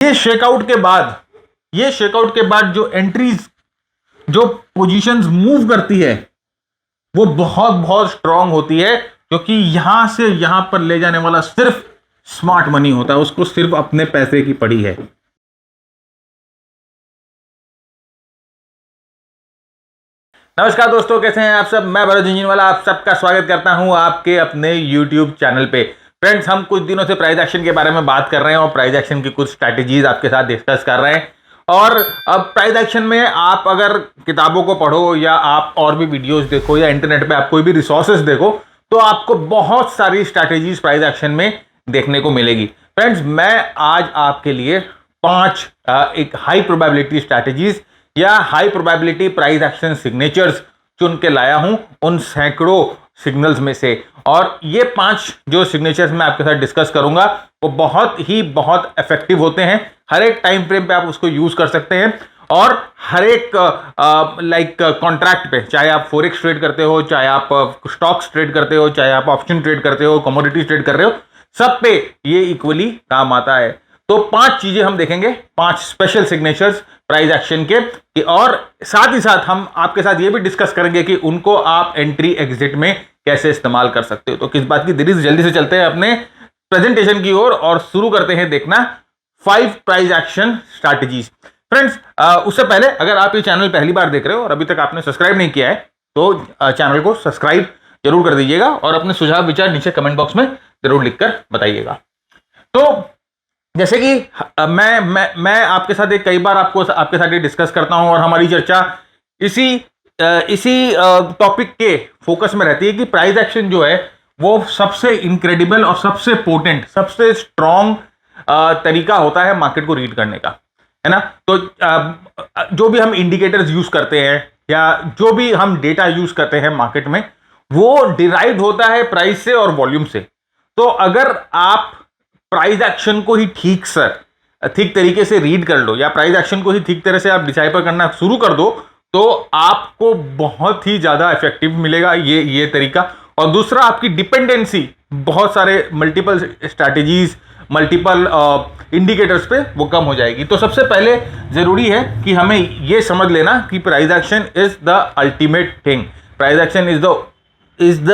ये शेकआउट के बाद जो एंट्रीज, जो पोजीशंस मूव करती है, वो बहुत बहुत स्ट्रांग होती है, क्योंकि यहां से यहां पर ले जाने वाला सिर्फ स्मार्ट मनी होता है, उसको सिर्फ अपने पैसे की पड़ी है। नमस्कार दोस्तों, कैसे हैं आप सब। मैं भरत झुंझुनवाला आप सबका स्वागत करता हूं आपके अपने YouTube चैनल पे। फ्रेंड्स, हम कुछ दिनों से प्राइस एक्शन के बारे में बात कर रहे हैं और प्राइस एक्शन की कुछ स्ट्रैटेजीज आपके साथ डिस्कस कर रहे हैं। और अब प्राइस एक्शन में आप अगर किताबों को पढ़ो या आप और भी वीडियोस देखो या इंटरनेट पे आप कोई भी रिसोर्सेज देखो, तो आपको बहुत सारी स्ट्रैटेजीज प्राइस एक्शन में देखने को मिलेगी। फ्रेंड्स, मैं आज आपके लिए 5 एक हाई प्रोबेबिलिटी स्ट्रैटेजीज या high probability price action signatures चुन के लाया हूं उन सैकड़ों सिग्नल्स में से। और ये 5 जो सिग्नेचर्स मैं आपके साथ डिस्कस करूंगा वो बहुत इफेक्टिव होते हैं। हर एक टाइम फ्रेम पे आप उसको यूज कर सकते हैं और हर एक कॉन्ट्रैक्ट पे, चाहे आप फॉरेक्स ट्रेड करते हो, चाहे आप स्टॉक्स ट्रेड करते हो, चाहे आप ऑप्शन ट्रेड करते हो, कमोडिटीज ट्रेड कर रहे हो, सब पे ये इक्वली काम आता है। तो 5 चीजें हम देखेंगे, 5 स्पेशल सिग्नेचर्स प्राइस एक्शन के, और साथ ही साथ हम आपके साथ ये भी डिस्कस करेंगे कि उनको आप एंट्री एग्जिट में कैसे इस्तेमाल कर सकते हो। तो किस बात की देरी, जल्दी से चलते हैं अपने प्रेजेंटेशन की ओर और शुरू करते हैं देखना 5 प्राइस एक्शन स्ट्रैटेजीज। फ्रेंड्स, उससे पहले अगर आप ये चैनल पहली बार देख रहे हो और अभी तक आपने सब्सक्राइब नहीं किया है तो चैनल को सब्सक्राइब जरूर कर दीजिएगा और अपने सुझाव विचार नीचे कमेंट बॉक्स में जरूर लिखकर बताइएगा। तो जैसे कि मैं आपके साथ कई बार आपके साथ डिस्कस करता हूं और हमारी चर्चा इसी टॉपिक के फोकस में रहती है कि प्राइस एक्शन जो है वो सबसे इनक्रेडिबल और सबसे पोटेंट, सबसे स्ट्रॉन्ग तरीका होता है मार्केट को रीड करने का, है ना। तो जो भी हम इंडिकेटर्स यूज करते हैं या जो भी हम डेटा यूज करते हैं मार्केट में, वो डिराइव होता है प्राइस से और वॉल्यूम से। तो अगर आप प्राइस एक्शन को ही ठीक तरीके से रीड कर लो या प्राइस एक्शन को ही ठीक तरह से आप डिसाइफर करना शुरू कर दो, तो आपको बहुत ही ज्यादा इफेक्टिव मिलेगा ये तरीका। और दूसरा, आपकी डिपेंडेंसी बहुत सारे मल्टीपल स्ट्रैटेजीज, मल्टीपल इंडिकेटर्स पे वो कम हो जाएगी। तो सबसे पहले जरूरी है कि हमें ये समझ लेना कि price action is the ultimate thing. Price action is the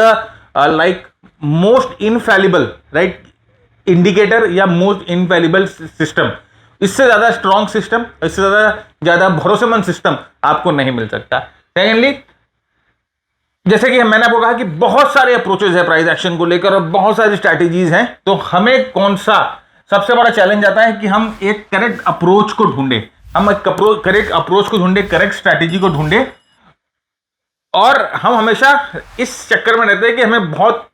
like most infallible right indicator या मोस्ट इनफैलिबल सिस्टम। इससे ज्यादा स्ट्रॉन्ग सिस्टम, इससे ज्यादा भरोसेमंद सिस्टम आपको नहीं मिल सकता। सेकेंडली, जैसे कि मैंने आपको कहा कि बहुत सारे अप्रोचेस है प्राइस एक्शन को लेकर और बहुत सारी स्ट्रैटेजीज हैं, तो हमें कौन सा सबसे बड़ा चैलेंज आता है कि हम एक करेक्ट अप्रोच को ढूंढे, करेक्ट स्ट्रैटेजी को ढूंढे। और हम हमेशा इस चक्कर में रहते हैं कि हमें बहुत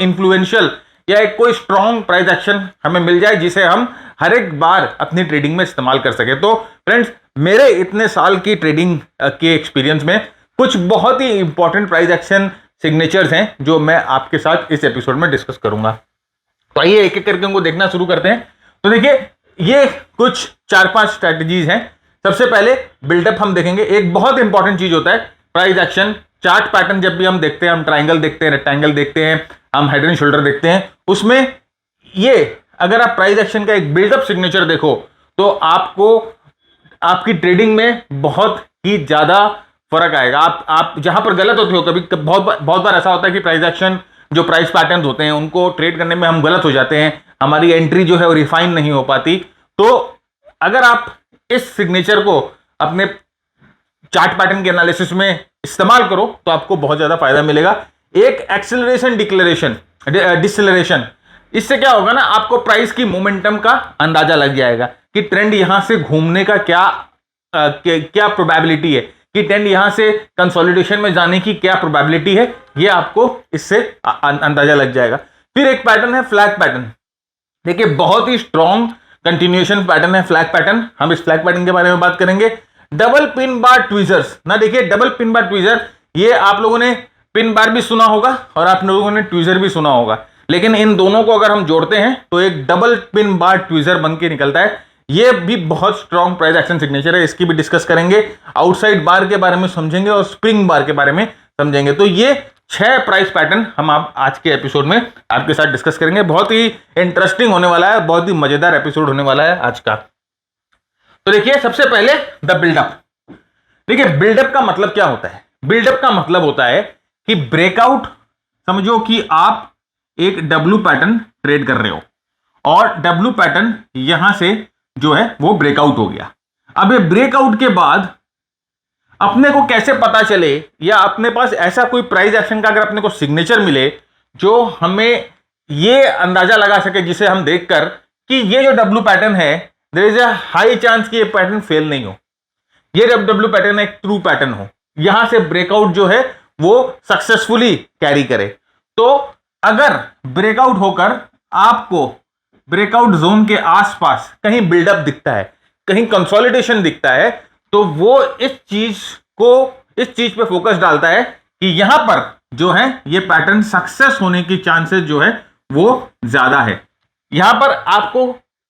इंफ्लुएंशियल या एक कोई स्ट्रॉन्ग प्राइस एक्शन हमें मिल जाए जिसे हम हर एक बार अपनी ट्रेडिंग में इस्तेमाल कर सके। तो फ्रेंड्स, मेरे इतने साल की ट्रेडिंग के एक्सपीरियंस में कुछ बहुत ही इंपॉर्टेंट प्राइस एक्शन सिग्नेचर्स हैं जो मैं आपके साथ इस एपिसोड में डिस्कस करूंगा। तो आइए एक एक करके उनको देखना शुरू करते हैं। तो देखिए, ये कुछ 4-5 स्ट्रैटेजीज हैं। सबसे पहले बिल्डअप हम देखेंगे। एक बहुत इंपॉर्टेंट चीज होता है प्राइस एक्शन चार्ट पैटर्न। जब भी हम देखते हैं, हम ट्राइंगल देखते हैं, रेक्टेंगल देखते हैं, हम हेड एंड शोल्डर देखते हैं, उसमें ये अगर आप प्राइस एक्शन का एक बिल्डअप सिग्नेचर देखो तो आपको आपकी ट्रेडिंग में बहुत ही ज्यादा फर्क आएगा। आप जहां पर गलत होते हो, कभी बहुत बार ऐसा होता है कि प्राइस एक्शन जो प्राइस पैटर्न होते हैं उनको ट्रेड करने में हम गलत हो जाते हैं, हमारी एंट्री जो है वो रिफाइन नहीं हो पाती। तो अगर आप इस सिग्नेचर को अपने चार्ट पैटर्न के एनालिसिस में इस्तेमाल करो तो आपको बहुत ज्यादा फायदा मिलेगा। एक एक्सेलरेशन डिसलेरेशन, इससे क्या होगा ना, आपको प्राइस की मोमेंटम का अंदाजा लग जाएगा कि ट्रेंड यहां से घूमने का क्या प्रोबेबिलिटी है, कि ट्रेंड यहां से कंसोलिडेशन में जाने की क्या प्रोबेबिलिटी है, ये आपको इससे अंदाजा लग जाएगा। फिर एक पैटर्न है फ्लैग पैटर्न। देखिए, बहुत ही स्ट्रॉन्ग कंटिन्यूएशन पैटर्न है फ्लैग पैटर्न। हम इस फ्लैग पैटर्न के बारे में बात करेंगे। डबल पिन बार ट्वीजर्स ना, देखिए डबल पिन बार ट्वीजर, ये आप लोगों ने पिन बार भी सुना होगा और आप लोगों ने ट्वीजर भी सुना होगा, लेकिन इन दोनों को अगर हम जोड़ते हैं तो एक डबल पिन बार ट्वीजर बन के निकलता है। ये भी बहुत स्ट्रॉन्ग प्राइस एक्शन सिग्नेचर है, इसकी भी डिस्कस करेंगे। आउटसाइड बार के बारे में समझेंगे और स्प्रिंग बार के बारे में समझेंगे। तो ये 6 प्राइस पैटर्न हम आप आज के एपिसोड में आपके साथ डिस्कस करेंगे। बहुत ही इंटरेस्टिंग होने वाला है, बहुत ही मजेदार एपिसोड होने वाला है आज का। तो देखिए, सबसे पहले द बिल्डअप। देखिए, बिल्डअप का मतलब क्या होता है? बिल्डअप का मतलब होता है कि ब्रेकआउट, समझो कि आप एक डब्ल्यू पैटर्न ट्रेड कर रहे हो और डब्ल्यू पैटर्न यहां से जो है वो ब्रेकआउट हो गया। अब ये ब्रेकआउट के बाद अपने को कैसे पता चले, या अपने पास ऐसा कोई प्राइस एक्शन का अगर अपने को सिग्नेचर मिले जो हमें ये अंदाजा लगा सके, जिसे हम देखकर कि ये जो डब्ल्यू पैटर्न है, there is a high chance कि ये पैटर्न फेल नहीं हो, ये डब्ल्यू पैटर्न एक ट्रू पैटर्न हो, यहां से ब्रेकआउट जो है वो सक्सेसफुली कैरी करे। तो अगर ब्रेकआउट होकर आपको ब्रेकआउट जोन के आसपास कहीं बिल्डअप दिखता है, कहीं कंसोलिडेशन दिखता है, तो वो इस चीज पे फोकस डालता है कि यहां पर जो है ये पैटर्न सक्सेस होने की चांसेस जो है वो ज्यादा है। यहां पर आपको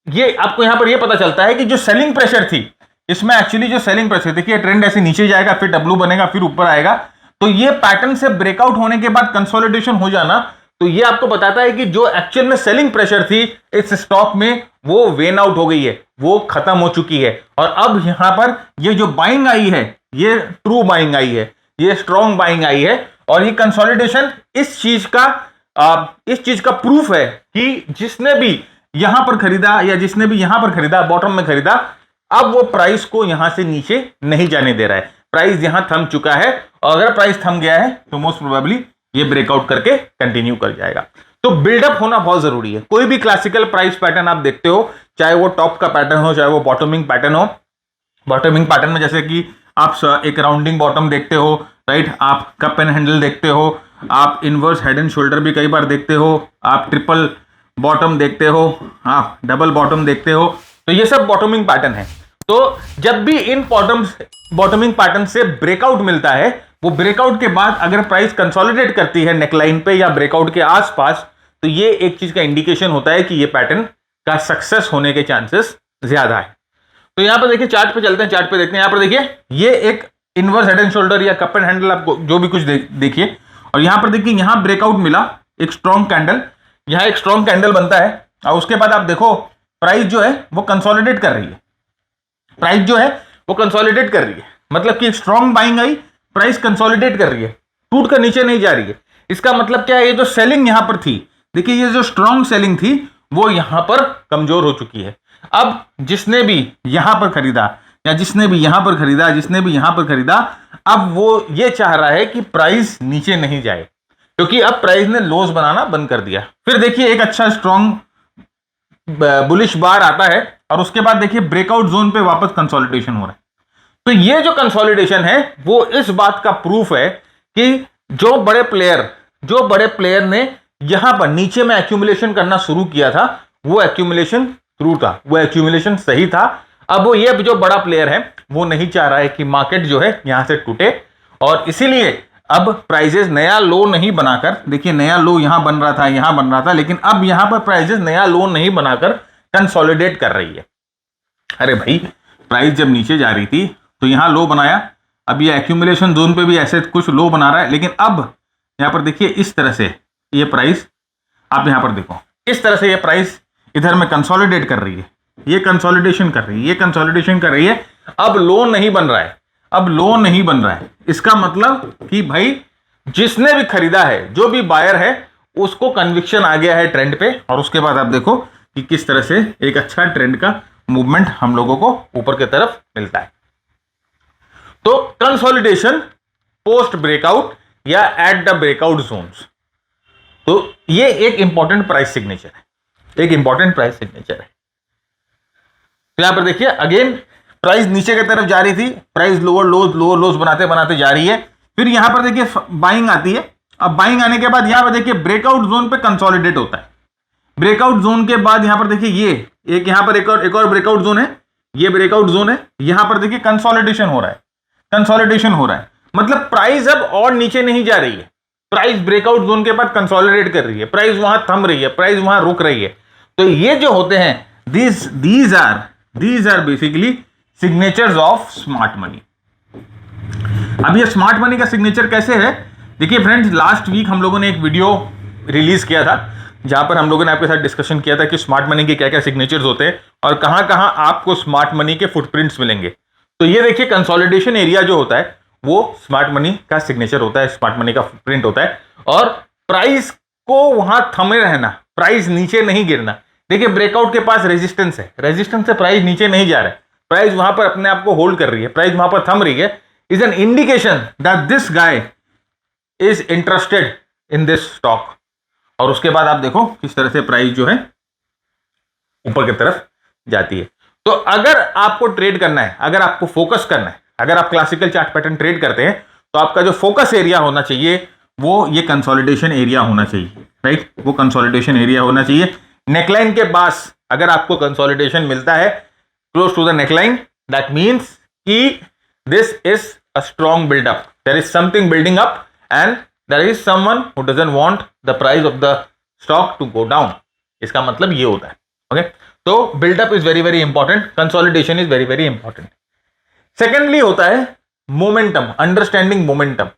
यहां पर ये पता चलता है कि जो सेलिंग प्रेशर थी, इसमें एक्चुअली जो सेलिंग प्रेशर, देखिए ट्रेंड ऐसे नीचे जाएगा, फिर डब्ल्यू बनेगा, फिर ऊपर आएगा, तो ये पैटर्न से ब्रेकआउट होने के बाद कंसोलिडेशन हो जाना, तो ये आपको बताता है कि जो एक्चुअल में सेलिंग प्रेशर थी इस स्टॉक में, वो वेन आउट हो गई है, वो खत्म हो चुकी है। और अब यहां पर ये जो बाइंग आई है, ये ट्रू बाइंग आई है, ये स्ट्रॉन्ग बाइंग आई है। और ये कंसोलिडेशन इस चीज का प्रूफ है कि जिसने भी यहां पर खरीदा या जिसने भी यहां पर खरीदा, बॉटम में खरीदा, अब वो प्राइस को यहां से नीचे नहीं जाने दे रहा है। प्राइस यहां थम चुका है, और अगर प्राइस थम गया है तो मोस्ट प्रोबेबली ये ब्रेकआउट करके कंटिन्यू कर जाएगा। तो बिल्डअप होना बहुत जरूरी है। कोई भी क्लासिकल प्राइस पैटर्न आप देखते हो, चाहे वो टॉप का पैटर्न हो, चाहे वो बॉटमिंग पैटर्न हो, बॉटमिंग पैटर्न में जैसे कि आप एक राउंडिंग बॉटम देखते हो, राइट, आप कप एंड हैंडल देखते हो, आप इनवर्स हेड एंड शोल्डर भी कई बार देखते हो, आप ट्रिपल बॉटम देखते हो, आप डबल बॉटम देखते हो, तो ये सब बॉटमिंग पैटर्न है। तो जब भी इन बॉटमिंग पैटर्न से ब्रेकआउट मिलता है, वो ब्रेकआउट के बाद अगर प्राइस कंसोलिडेट करती है नेकलाइन पे या ब्रेकआउट के आसपास, तो ये एक चीज का इंडिकेशन होता है कि ये पैटर्न का सक्सेस होने के चांसेस ज्यादा है। तो यहां पर देखिए, चार्ट पे चलते हैं, चार्ट पे देखते हैं। यहां पर देखिए, ये एक इनवर्स हेड एंड शोल्डर या कप एंड हैंडल, आपको जो भी कुछ देखिए, और यहां पर देखिए यहां ब्रेकआउट मिला, एक स्ट्रॉन्ग कैंडल, यहां एक स्ट्रॉन्ग कैंडल बनता है, और उसके बाद आप देखो प्राइस जो है वो कंसोलिडेट कर रही है, प्राइस जो है वो कंसोलिडेट कर रही है, मतलब कि strong buying I, price consolidate कर रही है, टूट कर नीचे नहीं जा रही है। इसका मतलब क्या है? ये जो सेलिंग यहां पर थी, देखिए ये जो स्ट्रॉन्ग सेलिंग थी वो यहां पर कमजोर हो चुकी है। अब जिसने भी यहां पर खरीदा, या जिसने भी यहां पर खरीदा, जिसने भी यहां पर खरीदा, अब वो ये चाह रहा है कि प्राइस नीचे नहीं जाए, क्योंकि अब प्राइस ने लोज बनाना बंद कर दिया। फिर देखिए एक अच्छा स्ट्रॉन्ग बुलिश बार आता है, और उसके बाद देखिए ब्रेकआउट जोन पे वापस कंसोलिडेशन हो रहा है। तो ये जो कंसोलिडेशन है वो इस बात का प्रूफ है कि जो बड़े प्लेयर ने यहां पर नीचे में एक्यूमुलेशन करना शुरू किया था, वो एक्यूमुलेशन ट्रू था, वो एक्यूमुलेशन सही था। अब वो ये जो बड़ा प्लेयर है वो नहीं चाह रहा है कि मार्केट जो है यहां से टूटे, और इसीलिए अब प्राइजेस नया लो नहीं बनाकर, देखिए नया लो यहां बन रहा था, यहां बन रहा था, लेकिन अब यहां पर प्राइजेस नया लो नहीं बनाकर कंसोलिडेट कर रही है। अरे भाई, प्राइस जब नीचे जा रही थी तो यहां लो बनाया, अब ये एक्यूमुलेशन जोन पे भी ऐसे कुछ लो बना रहा है, लेकिन अब यहां पर देखिए इस तरह से ये प्राइस, आप यहां पर देखो इस तरह से ये प्राइस इधर में कंसोलिडेट कर रही है, ये कंसोलिडेशन कर रही है, ये कंसोलिडेशन कर रही है। अब लो नहीं बन रहा है, अब लो नहीं बन रहा है। इसका मतलब कि भाई जिसने भी खरीदा है, जो भी बायर है, उसको कन्विक्शन आ गया है ट्रेंड पे, और उसके बाद आप देखो कि किस तरह से एक अच्छा ट्रेंड का मूवमेंट हम लोगों को ऊपर की तरफ मिलता है। तो कंसोलिडेशन पोस्ट ब्रेकआउट या एट द ब्रेकआउट जोन्स, तो ये एक इंपॉर्टेंट प्राइस सिग्नेचर है, एक इंपॉर्टेंट प्राइस सिग्नेचर है। तो यहां पर देखिए अगेन प्राइस नीचे की तरफ जा रही थी, प्राइस लोअर लोज बनाते बनाते जा रही है, फिर यहां पर देखिए बाइंग आती है। अब बाइंग आने के बाद यहां पर देखिए ब्रेकआउट जोन पे कंसोलिडेट होता है। ब्रेकआउट जोन के बाद यहां पर देखिए ये एक, यहां पर एक और ब्रेकआउट जोन है, ये ब्रेकआउट जोन है, यहां पर देखिए कंसोलिडेशन हो रहा है, कंसोलिडेशन हो रहा है, मतलब प्राइस अब और नीचे नहीं जा रही है, प्राइस ब्रेकआउट जोन के बाद कंसोलिडेट कर रही है, प्राइस वहां थम रही है, प्राइस वहां रुक रही है। तो ये जो होते हैं, these are basically signatures of smart money. अब ये स्मार्ट मनी का सिग्नेचर कैसे है देखिए फ्रेंड्स, लास्ट वीक हम लोगों ने एक वीडियो रिलीज किया था जहां पर हम लोगों ने आपके साथ डिस्कशन किया था कि स्मार्ट मनी के क्या क्या सिग्नेचर्स होते हैं और कहां कहां आपको स्मार्ट मनी के फुटप्रिंट्स मिलेंगे। तो ये देखिए, कंसोलिडेशन एरिया जो होता है वो स्मार्ट मनी का सिग्नेचर होता है, स्मार्ट मनी का फुटप्रिंट होता है। और प्राइस को वहां थमे रहना, प्राइस नीचे नहीं गिरना। देखिए, ब्रेकआउट के पास रेजिस्टेंस है, रेजिस्टेंस से प्राइस नीचे नहीं जा रहा है, प्राइस वहां पर अपने आप को होल्ड कर रही है, प्राइस वहां पर थम रही है, is an indication that this guy is interested in this stock. और उसके बाद आप देखो किस तरह से प्राइस जो है ऊपर की तरफ जाती है। तो अगर आपको ट्रेड करना है, अगर आपको फोकस करना है, अगर आप क्लासिकल चार्ट पैटर्न ट्रेड करते हैं, तो आपका जो फोकस एरिया होना चाहिए वो ये कंसोलिडेशन एरिया होना चाहिए, राइट। वो कंसोलिडेशन एरिया होना चाहिए। नेकलाइन के पास अगर आपको कंसोलिडेशन मिलता है close to the neckline, that means कि this is a strong buildup, there is something building up and there is someone who doesn't want the price of the stock to go down. इसका मतलब ये होता है, okay. तो buildup is very very important, consolidation is very very important. Secondly होता है momentum, understanding momentum.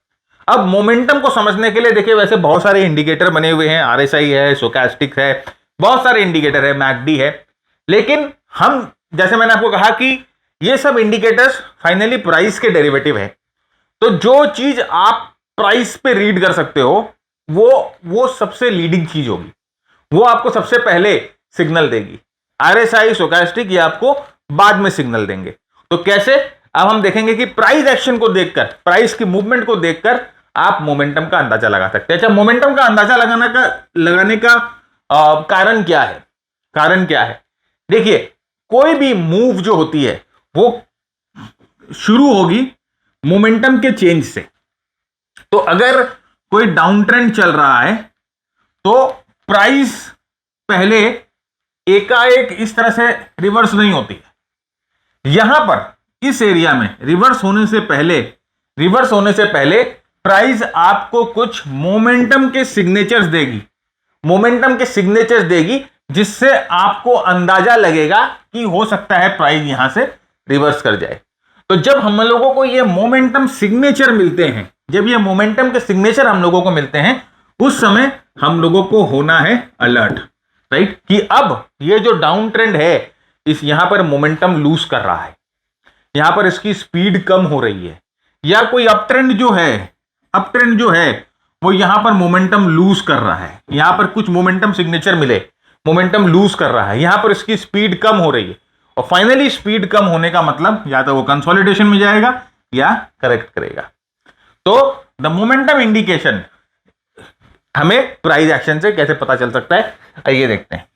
अब momentum को समझने के लिए देखिए, वैसे बहुत सारे इंडिकेटर बने हुए हैं, आरएसआई है, स्टोचैस्टिक है, बहुत सारे इंडिकेटर है, मैकडी है। लेकिन हम, जैसे मैंने आपको कहा कि ये सब इंडिकेटर्स फाइनली प्राइस के डेरिवेटिव है। तो जो चीज आप प्राइस पे रीड कर सकते हो वो सबसे लीडिंग चीज होगी, वो आपको सबसे पहले सिग्नल देगी। आरएसआई, स्टोचैस्टिक ये आपको बाद में सिग्नल देंगे। तो कैसे? अब हम देखेंगे कि प्राइस एक्शन को देखकर, प्राइस की मूवमेंट को देखकर आप मोमेंटम का अंदाजा लगा सकते हैं। अच्छा, मोमेंटम का अंदाजा लगाने का कारण क्या है? कारण क्या है? देखिए, कोई भी मूव जो होती है वो शुरू होगी मोमेंटम के चेंज से। तो अगर कोई डाउन ट्रेंड चल रहा है तो प्राइस पहले एकाएक इस तरह से रिवर्स नहीं होती है। यहां पर इस एरिया में रिवर्स होने से पहले प्राइस आपको कुछ मोमेंटम के सिग्नेचर्स देगी, मोमेंटम के सिग्नेचर्स देगी, जिससे आपको अंदाजा लगेगा कि हो सकता है प्राइस यहां से रिवर्स कर जाए। तो जब हम लोगों को ये मोमेंटम सिग्नेचर मिलते हैं, जब ये मोमेंटम के सिग्नेचर हम लोगों को मिलते हैं, उस समय हम लोगों को होना है अलर्ट, राइट, कि अब ये जो डाउन ट्रेंड है, इस यहां पर मोमेंटम लूज कर रहा है, यहां पर इसकी स्पीड कम हो रही है, या कोई अप ट्रेंड जो है वो यहां पर मोमेंटम लूज कर रहा है, यहां पर कुछ मोमेंटम सिग्नेचर मिले, मोमेंटम लूज कर रहा है, यहां पर इसकी स्पीड कम हो रही है। और फाइनली स्पीड कम होने का मतलब या तो वो कंसोलिडेशन में जाएगा या करेक्ट करेगा। तो द मोमेंटम इंडिकेशन हमें प्राइस एक्शन से कैसे पता चल सकता है, आइए देखते हैं।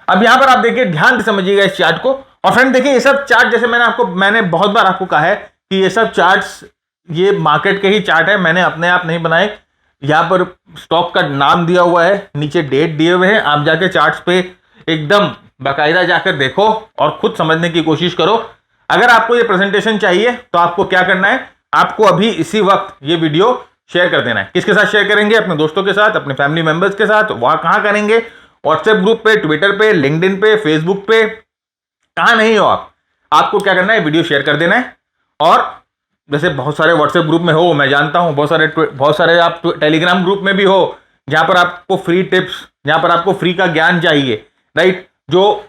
अब यहां पर आप देखिए, ध्यान से समझिएगा इस चार्ट को। और फ्रेंड देखिए, ये सब चार्ट, जैसे मैंने बहुत बार आपको कहा है कि ये सब चार्ट्स ये मार्केट के ही चार्ट है, मैंने अपने आप नहीं बनाए। यहां पर स्टॉक का नाम दिया हुआ है, नीचे डेट दिए हुए हैं, आप जाके चार्ट्स पे एकदम बाकायदा जाकर देखो और खुद समझने की कोशिश करो। अगर आपको ये प्रेजेंटेशन चाहिए तो आपको क्या करना है, आपको अभी इसी वक्त ये वीडियो शेयर कर देना है। किसके साथ शेयर करेंगे? अपने दोस्तों के साथ, अपने फैमिली मेंबर्स के साथ। वहां कहां करेंगे? व्हाट्सएप ग्रुप पे, ट्विटर पे, लिंक्डइन पे, फेसबुक पे, कहां नहीं हो आप, आपको क्या करना है, वीडियो शेयर कर देना है। और जैसे बहुत सारे व्हाट्सएप ग्रुप में हो, मैं जानता हूं, बहुत सारे आप टेलीग्राम ग्रुप में भी हो, जहां पर आपको फ्री टिप्स, जहां पर आपको फ्री का ज्ञान चाहिए, राइट। जो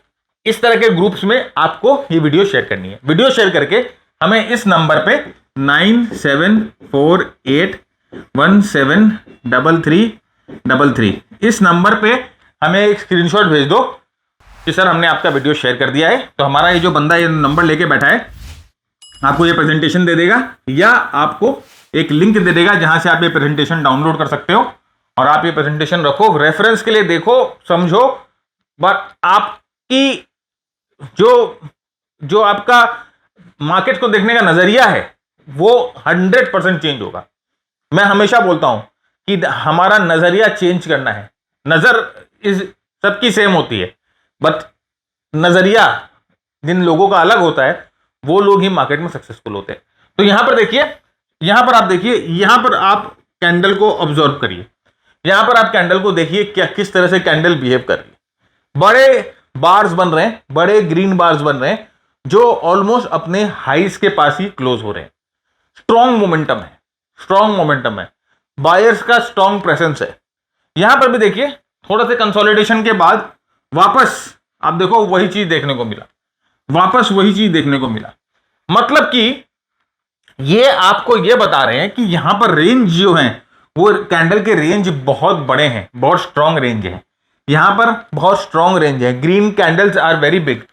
इस तरह के ग्रुप्स में आपको ये वीडियो शेयर करनी है। वीडियो शेयर करके हमें इस नंबर पे 9748173333 इस नंबर पे हमें एक स्क्रीनशॉट भेज दो कि सर हमने आपका वीडियो शेयर कर दिया है। तो हमारा ये जो बंदा ये नंबर लेके बैठा है आपको ये प्रेजेंटेशन दे देगा, या आपको एक लिंक दे देगा जहां से आप ये प्रेजेंटेशन डाउनलोड कर सकते हो और आप ये प्रेजेंटेशन रखो, रेफरेंस के लिए देखो, समझो। बट आपकी जो आपका मार्केट को देखने का नजरिया है वो 100% चेंज होगा। मैं हमेशा बोलता हूं कि हमारा नजरिया चेंज करना है। नजर इस सबकी सेम होती है, बट नजरिया जिन लोगों का अलग होता है वो लोग ही मार्केट में सक्सेसफुल होते हैं। तो यहां पर देखिए, यहां पर आप देखिए, यहां पर आप कैंडल को ऑब्जर्व करिए, यहां पर आप कैंडल को देखिए क्या किस तरह से कैंडल बिहेव कर रही है। बड़े बार्स बन रहे हैं, बड़े ग्रीन बार्स बन रहे हैं जो ऑलमोस्ट अपने हाइस के पास ही क्लोज हो रहे हैं। स्ट्रॉन्ग मोमेंटम है, स्ट्रॉन्ग मोमेंटम है, बायर्स का स्ट्रॉन्ग प्रेजेंस है। यहां पर भी देखिए थोड़ा सा कंसोलिडेशन के बाद वापस आप देखो वही चीज देखने को मिला, वापस वही चीज देखने को मिला। मतलब कि ये आपको ये बता रहे हैं कि यहां पर रेंज जो है वो कैंडल के रेंज बहुत बड़े हैं, बहुत स्ट्रॉन्ग रेंज है, यहां पर बहुत स्ट्रॉन्ग रेंज है। Green candles are very big.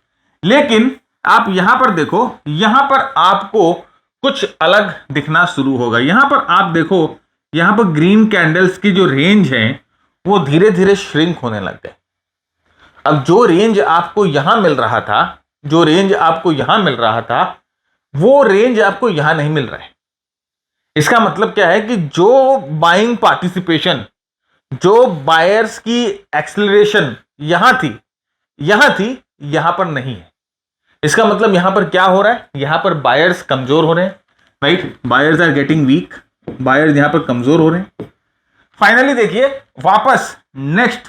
लेकिन आप यहां पर देखो, यहां पर आपको कुछ अलग दिखना शुरू होगा। यहां पर आप देखो, यहां पर ग्रीन कैंडल्स की जो रेंज है वो धीरे धीरे श्रिंक होने लग गए। अब जो रेंज आपको यहां मिल रहा था, जो रेंज आपको यहां मिल रहा था, वो रेंज आपको यहां नहीं मिल रहा है। इसका मतलब क्या है कि जो बाइंग पार्टिसिपेशन, जो बायर्स की एक्सेलरेशन यहां थी, यहां पर नहीं है। इसका मतलब यहां पर क्या हो रहा है, यहां पर बायर्स कमजोर हो रहे हैं, right, buyers are getting weak, buyers यहां पर कमजोर हो रहे हैं। फाइनली देखिए वापस नेक्स्ट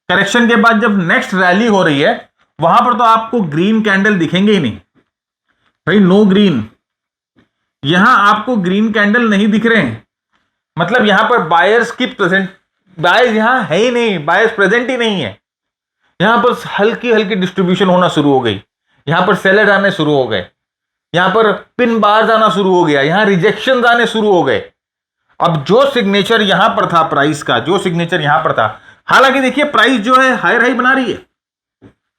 करेक्शन के बाद जब नेक्स्ट रैली हो रही है, वहां पर तो आपको ग्रीन कैंडल दिखेंगे ही नहीं भाई, नो ग्रीन। यहां आपको ग्रीन कैंडल नहीं दिख रहे हैं, मतलब यहां पर बायर्स की प्रेजेंट, बायर्स यहां है ही नहीं, बायर्स प्रेजेंट ही नहीं है। यहां पर हल्की हल्की डिस्ट्रीब्यूशन होना शुरू हो गई, यहां पर सेलर आने शुरू हो गए, यहां पर पिन बार्स आना शुरू हो गया, यहां रिजेक्शन आने शुरू हो गए। अब जो सिग्नेचर यहां पर था प्राइस का, जो सिग्नेचर यहां पर था, हालांकि देखिए प्राइस जो है हायर हाई बना रही है,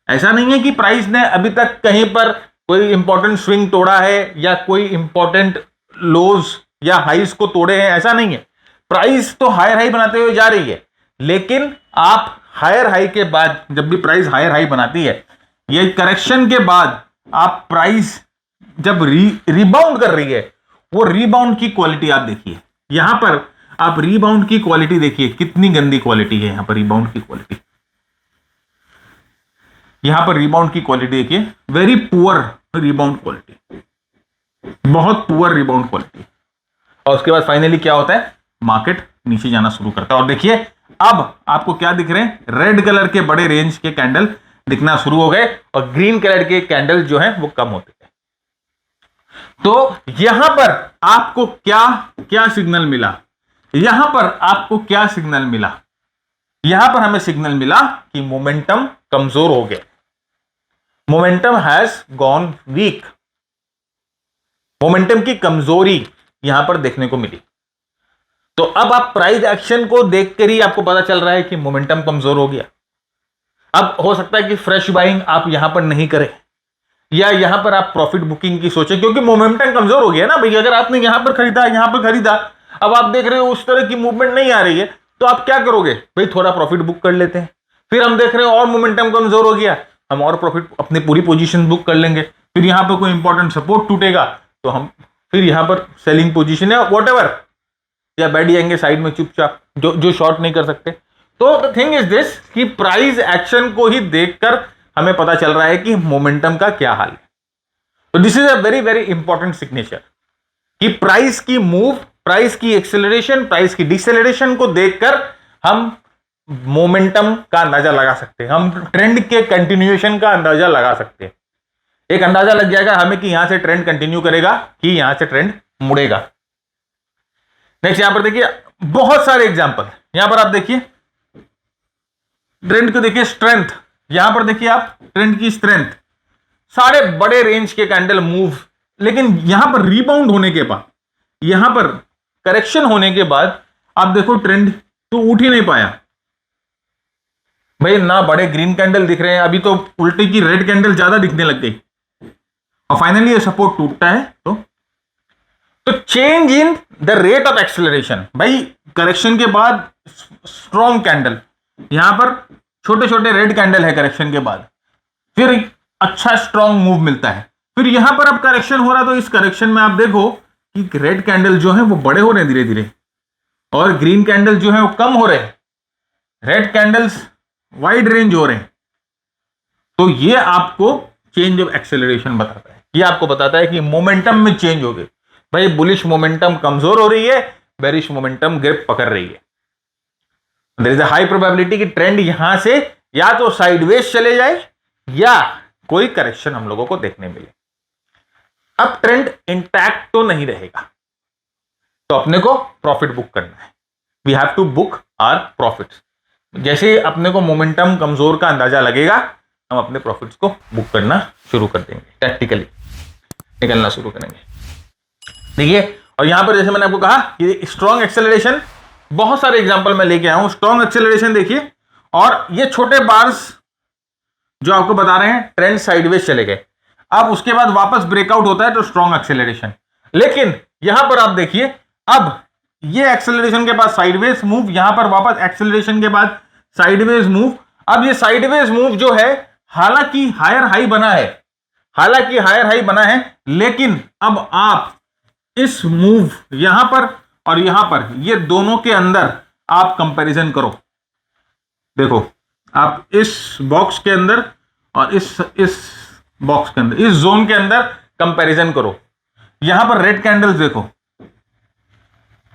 ऐसा नहीं है कि प्राइस ने अभी तक कहीं पर कोई इंपॉर्टेंट स्विंग तोड़ा है या कोई इंपॉर्टेंट लोज या हाइस को तोड़े हैं, ऐसा नहीं है। प्राइस तो हायर हाई बनाते हुए जा रही है, लेकिन आप हायर हाई के बाद, जब भी प्राइस हायर हाई बनाती है, ये करेक्शन के बाद आप प्राइस जब रिबाउंड कर रही है, वो रिबाउंड की क्वालिटी आप देखिए। यहां पर आप रिबाउंड की क्वालिटी देखिए, कितनी गंदी क्वालिटी है यहां पर रिबाउंड की क्वालिटी। यहां पर रिबाउंड की क्वालिटी देखिए, वेरी पुअर रिबाउंड क्वालिटी, बहुत पुअर रिबाउंड क्वालिटी। और उसके बाद फाइनली क्या होता है, मार्केट नीचे जाना शुरू करता है। और देखिए अब आपको क्या दिख रहे हैं, रेड कलर के बड़े रेंज के कैंडल दिखना शुरू हो गए और ग्रीन कलर के कैंडल जो है वो कम होते हैं। तो यहां पर आपको क्या क्या सिग्नल मिला, यहां पर आपको क्या सिग्नल मिला, यहां पर हमें सिग्नल मिला कि मोमेंटम कमजोर हो गया, momentum has gone weak, momentum की कमजोरी यहां पर देखने को मिली। तो अब आप प्राइस एक्शन को देखकर ही आपको पता चल रहा है कि मोमेंटम कमजोर हो गया। अब हो सकता है कि फ्रेश बाइंग आप यहां पर नहीं करें, या यहां पर आप प्रॉफिट बुकिंग की सोचें, क्योंकि मोमेंटम कमजोर हो गया ना भाई। अगर आपने यहां पर खरीदा, यहां पर खरीदा, अब आप देख रहे हो उस तरह की मूवमेंट नहीं आ रही है, तो आप क्या करोगे भाई, थोड़ा प्रॉफिट बुक कर लेते हैं। फिर हम देख रहे हो और मोमेंटम कमजोर हो गया, हम और प्रॉफिट अपनी पूरी पोजीशन बुक कर लेंगे। फिर यहां पर कोई इंपॉर्टेंट सपोर्ट टूटेगा तो हम फिर यहां पर सेलिंग पोजीशन है वॉट या बैठ जाएंगे साइड में चुपचाप, जो शॉर्ट नहीं कर सकते। तो द थिंग इज दिस कि प्राइस एक्शन को ही देखकर हमें पता चल रहा है कि मोमेंटम का क्या हाल है। तो this is a very very important signature कि प्राइस की मूव, प्राइस की एक्सेलरेशन, प्राइस की डिसेलरेशन को देखकर हम मोमेंटम का अंदाजा लगा सकते हैं, हम ट्रेंड के कंटिन्यूएशन का अंदाजा लगा सकते हैं। एक अंदाजा लग जाएगा हमें कि यहां से ट्रेंड कंटिन्यू करेगा कि यहां से ट्रेंड मुड़ेगा। नेक्स्ट यहां पर देखिए बहुत सारे एग्जांपल, यहां पर आप देखिए ट्रेंड को देखिए, स्ट्रेंथ, यहां पर देखिए आप ट्रेंड की स्ट्रेंथ, सारे बड़े रेंज के कैंडल मूव, लेकिन यहां पर रीबाउंड होने के बाद, यहां पर करेक्शन होने के बाद आप देखो ट्रेंड तो उठ ही नहीं पाया भाई, ना बड़े ग्रीन कैंडल दिख रहे हैं, अभी तो उल्टे की रेड कैंडल ज्यादा दिखने लग गई और फाइनली ये सपोर्ट टूटता है। तो change in the rate of acceleration, भाई करेक्शन के बाद स्ट्रॉन्ग कैंडल, यहां पर छोटे छोटे रेड कैंडल है करेक्शन के बाद, फिर अच्छा स्ट्रॉन्ग मूव मिलता है। फिर यहां पर अब करेक्शन हो रहा, तो इस करेक्शन में आप देखो कि रेड कैंडल जो है वो बड़े हो रहे हैं धीरे धीरे और ग्रीन कैंडल जो है वो कम हो रहे हैं, रेड कैंडल्स वाइड रेंज हो रहे हैं। तो ये आपको चेंज ऑफ एक्सेलरेशन बताता है, ये आपको बताता है कि मोमेंटम में चेंज हो गई भाई, बुलिश मोमेंटम कमजोर हो रही है, बेरिश मोमेंटम ग्रिप पकड़ रही है। There is a high probability कि ट्रेंड यहां से या तो साइडवेज चले जाए या कोई करेक्शन हम लोगों को देखने मिले। अब ट्रेंड इंटैक्ट तो नहीं रहेगा, तो अपने को प्रॉफिट बुक करना है, we have to book our profits. जैसे ही अपने को मोमेंटम कमजोर का अंदाजा लगेगा, हम अपने प्रॉफिट्स को बुक करना शुरू कर देंगे, टैक्टिकली निकलना शुरू करेंगे। देखिए, और यहां पर जैसे मैंने आपको कहा कि स्ट्रॉन्ग एक्सेलरेशन, बहुत सारे एग्जांपल मैं लेके आया हूं। स्ट्रॉन्ग एक्सेलरेशन देखिए, और ये छोटे बार्स जो आपको बता रहे हैं ट्रेंड साइडवेज चले गए, अब उसके बाद वापस ब्रेकआउट होता है तो स्ट्रॉन्ग एक्सेलरेशन। लेकिन यहां पर आप देखिए, अब ये एक्सेलरेशन के बाद साइडवेज मूव, यहां पर वापस एक्सेलरेशन के बाद साइडवेज मूव। अब ये साइडवेज मूव जो है, हालांकि हायर हाई बना है, लेकिन अब आप इस मूव यहां पर और यहां पर, ये दोनों के अंदर आप कंपैरिजन करो। देखो, आप इस बॉक्स के अंदर और इस बॉक्स के अंदर, इस जोन के अंदर कंपैरिजन करो। यहां पर रेड कैंडल्स देखो,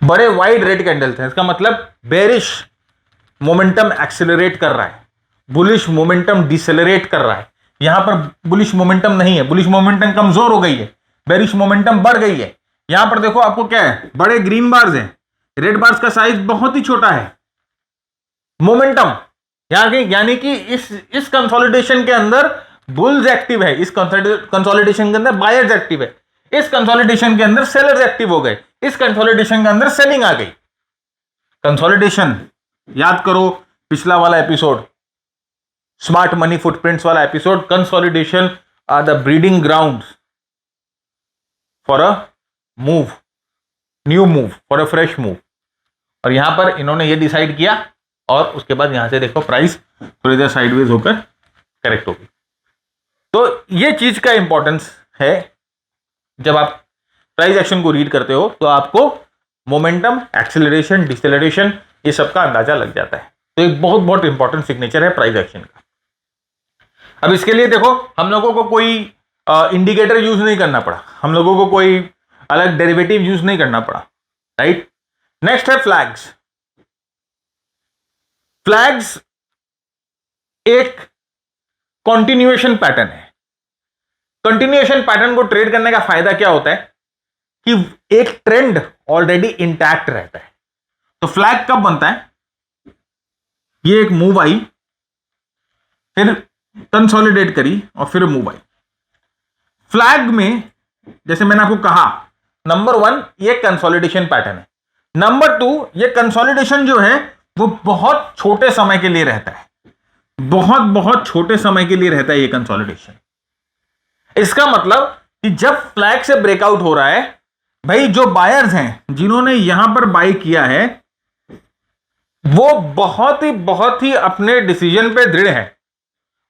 बड़े वाइड रेड कैंडल्स हैं, इसका मतलब बेरिश मोमेंटम एक्सेलरेट कर रहा है, बुलिश मोमेंटम डिसेलरेट कर रहा है। यहां पर बुलिश मोमेंटम नहीं है, बुलिश मोमेंटम कमजोर हो गई है, बेरिश मोमेंटम बढ़ गई है। यहां पर देखो आपको क्या है, बड़े ग्रीन बार्स हैं, रेड बार्स का साइज बहुत ही छोटा है। मोमेंटम यानी कि इस कंसोलिडेशन के अंदर बुल्स एक्टिव है, इस कंसोलिडेशन के अंदर बायर्स एक्टिव है, इस कंसोलिडेशन के अंदर सेलर्स एक्टिव हो गए, इस कंसोलिडेशन के अंदर सेलिंग आ गई। कंसोलिडेशन याद करो, पिछला वाला एपिसोड, स्मार्ट मनी फुटप्रिंट्स वाला episode. Consolidation are the breeding ground for a move, new move, for a fresh move. और यहां पर इन्होंने ये डिसाइड किया, और उसके बाद यहां से देखो प्राइस थोड़ी देर साइडवेज होकर करेक्ट होगी। तो ये चीज का इंपॉर्टेंस है, जब आप प्राइस एक्शन को रीड करते हो तो आपको मोमेंटम, एक्सेलरेशन, डिसेलरेशन, ये सब का अंदाजा लग जाता है। तो एक बहुत बहुत इंपॉर्टेंट सिग्नेचर है प्राइस एक्शन का। अब इसके लिए देखो, हम लोगों को कोई इंडिकेटर यूज नहीं करना पड़ा, हम लोगों को कोई अलग डेरिवेटिव यूज नहीं करना पड़ा, राइट। नेक्स्ट है फ्लैग्स। फ्लैग्स एक कंटिन्यूएशन पैटर्न है। कंटिन्यूएशन पैटर्न को ट्रेड करने का फायदा क्या होता है कि एक ट्रेंड ऑलरेडी इंटैक्ट रहता है। तो फ्लैग कब बनता है, ये एक मूव आई, फिर कंसोलिडेट करी और फिर मूव आई। फ्लैग में जैसे मैंने आपको कहा, नंबर 1 ये कंसोलिडेशन पैटर्न है, नंबर 2 ये कंसोलिडेशन जो है वो बहुत छोटे समय के लिए रहता है, बहुत छोटे समय के लिए रहता है ये कंसोलिडेशन। इसका मतलब कि जब फ्लैग से ब्रेकआउट हो रहा है, भाई जो बायर्स हैं जिन्होंने यहां पर बाय किया है, वो बहुत ही अपने डिसीजन पे दृढ़ है,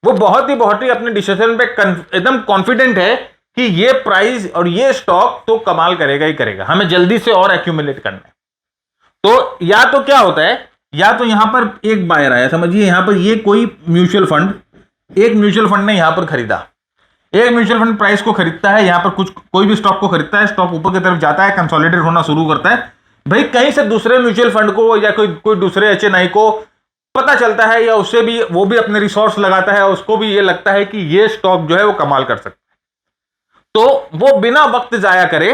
वो बहुत ही अपने डिसीजन पे एकदम कॉन्फिडेंट है कि ये प्राइस और ये स्टॉक तो कमाल करेगा ही करेगा, हमें जल्दी से और एक्यूमुलेट करना है। तो या तो क्या होता है, या तो यहां पर एक बायर आया, समझिए यहां पर ये कोई म्यूचुअल फंड, एक म्यूचुअल फंड ने यहां पर खरीदा, एक म्यूचुअल फंड प्राइस को खरीदता है, यहां पर कोई भी स्टॉक को खरीदता है, स्टॉक ऊपर की तरफ जाता है, कंसोलिडेट होना शुरू करता है, भाई कहीं से दूसरे म्यूचुअल फंड को या कोई दूसरे एचएनआई को पता चलता है, या उससे भी वो भी अपने रिसोर्स लगाता है, उसको भी ये लगता है कि ये स्टॉक जो है वो कमाल कर सकता है, तो वो बिना वक्त जाया करे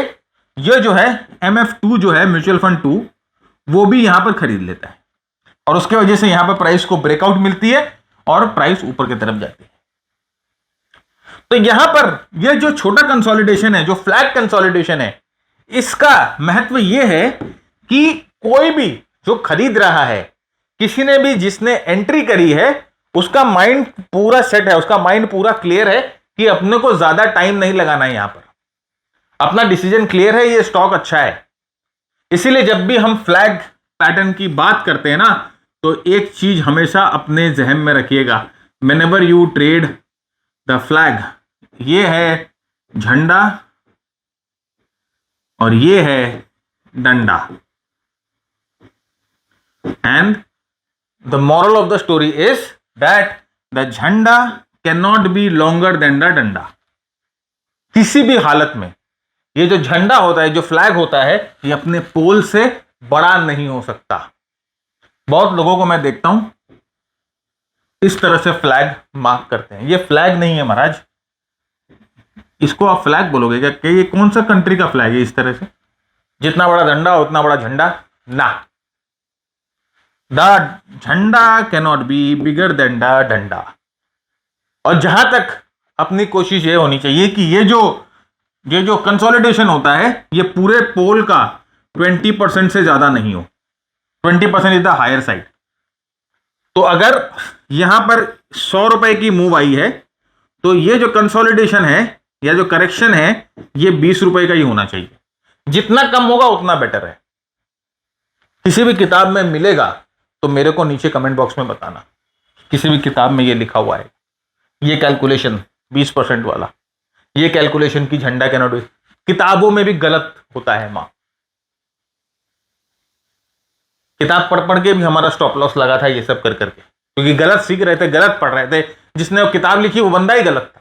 ये जो है MF2 जो है म्यूचुअल फंड 2, वो भी यहां पर खरीद लेता है, और उसके वजह से यहां पर प्राइस को ब्रेकआउट मिलती है और प्राइस ऊपर की तरफ जाती है। तो यहां पर ये जो छोटा कंसोलिडेशन है, जो फ्लैग कंसोलिडेशन है, इसका महत्व यह है कि कोई भी जो खरीद रहा है, किसी ने भी जिसने एंट्री करी है, उसका माइंड पूरा सेट है, उसका माइंड पूरा क्लियर है कि अपने को ज्यादा टाइम नहीं लगाना है, यहां पर अपना डिसीजन क्लियर है, ये स्टॉक अच्छा है। इसीलिए जब भी हम फ्लैग पैटर्न की बात करते हैं ना, तो एक चीज हमेशा अपने जहन में रखिएगा, whenever you trade the flag, ये है झंडा और ये है डंडा, and the moral of the story is that the झंडा can not be longer than the डंडा। किसी भी हालत में ये जो झंडा होता है, जो फ्लैग होता है, ये अपने पोल से बड़ा नहीं हो सकता। बहुत लोगों को मैं देखता हूं इस तरह से फ्लैग मार्क करते हैं, ये फ्लैग नहीं है महाराज, इसको आप फ्लैग बोलोगे क्या? कि ये कौन सा कंट्री का फ्लैग है इस तरह से? जितना बड़ा डंडा उतना बड़ा झंडा ना, द झंडा cannot be bigger than the डंडा। और जहां तक अपनी कोशिश ये होनी चाहिए कि ये जो कंसोलिडेशन होता है ये पूरे पोल का 20% से ज्यादा नहीं हो, 20% इज द हायर साइड। तो अगर यहां पर 100 रुपए की मूव आई है तो ये जो कंसोलिडेशन है या जो करेक्शन है ये 20 रुपए का ही होना चाहिए। जितना कम होगा उतना बेटर है। किसी भी किताब में मिलेगा तो मेरे को नीचे कमेंट बॉक्स में बताना, किसी भी किताब में ये लिखा हुआ है ये कैलकुलेशन 20% वाला, ये कैलकुलेशन की झंडा कैनॉट बी, किताबों में भी गलत होता है मां। किताब पढ़ पढ़ के भी हमारा स्टॉप लॉस लगा था ये सब कर करके, क्योंकि गलत सीख रहे थे, गलत पढ़ रहे थे। जिसने वो किताब लिखी वो बंदा ही गलत था।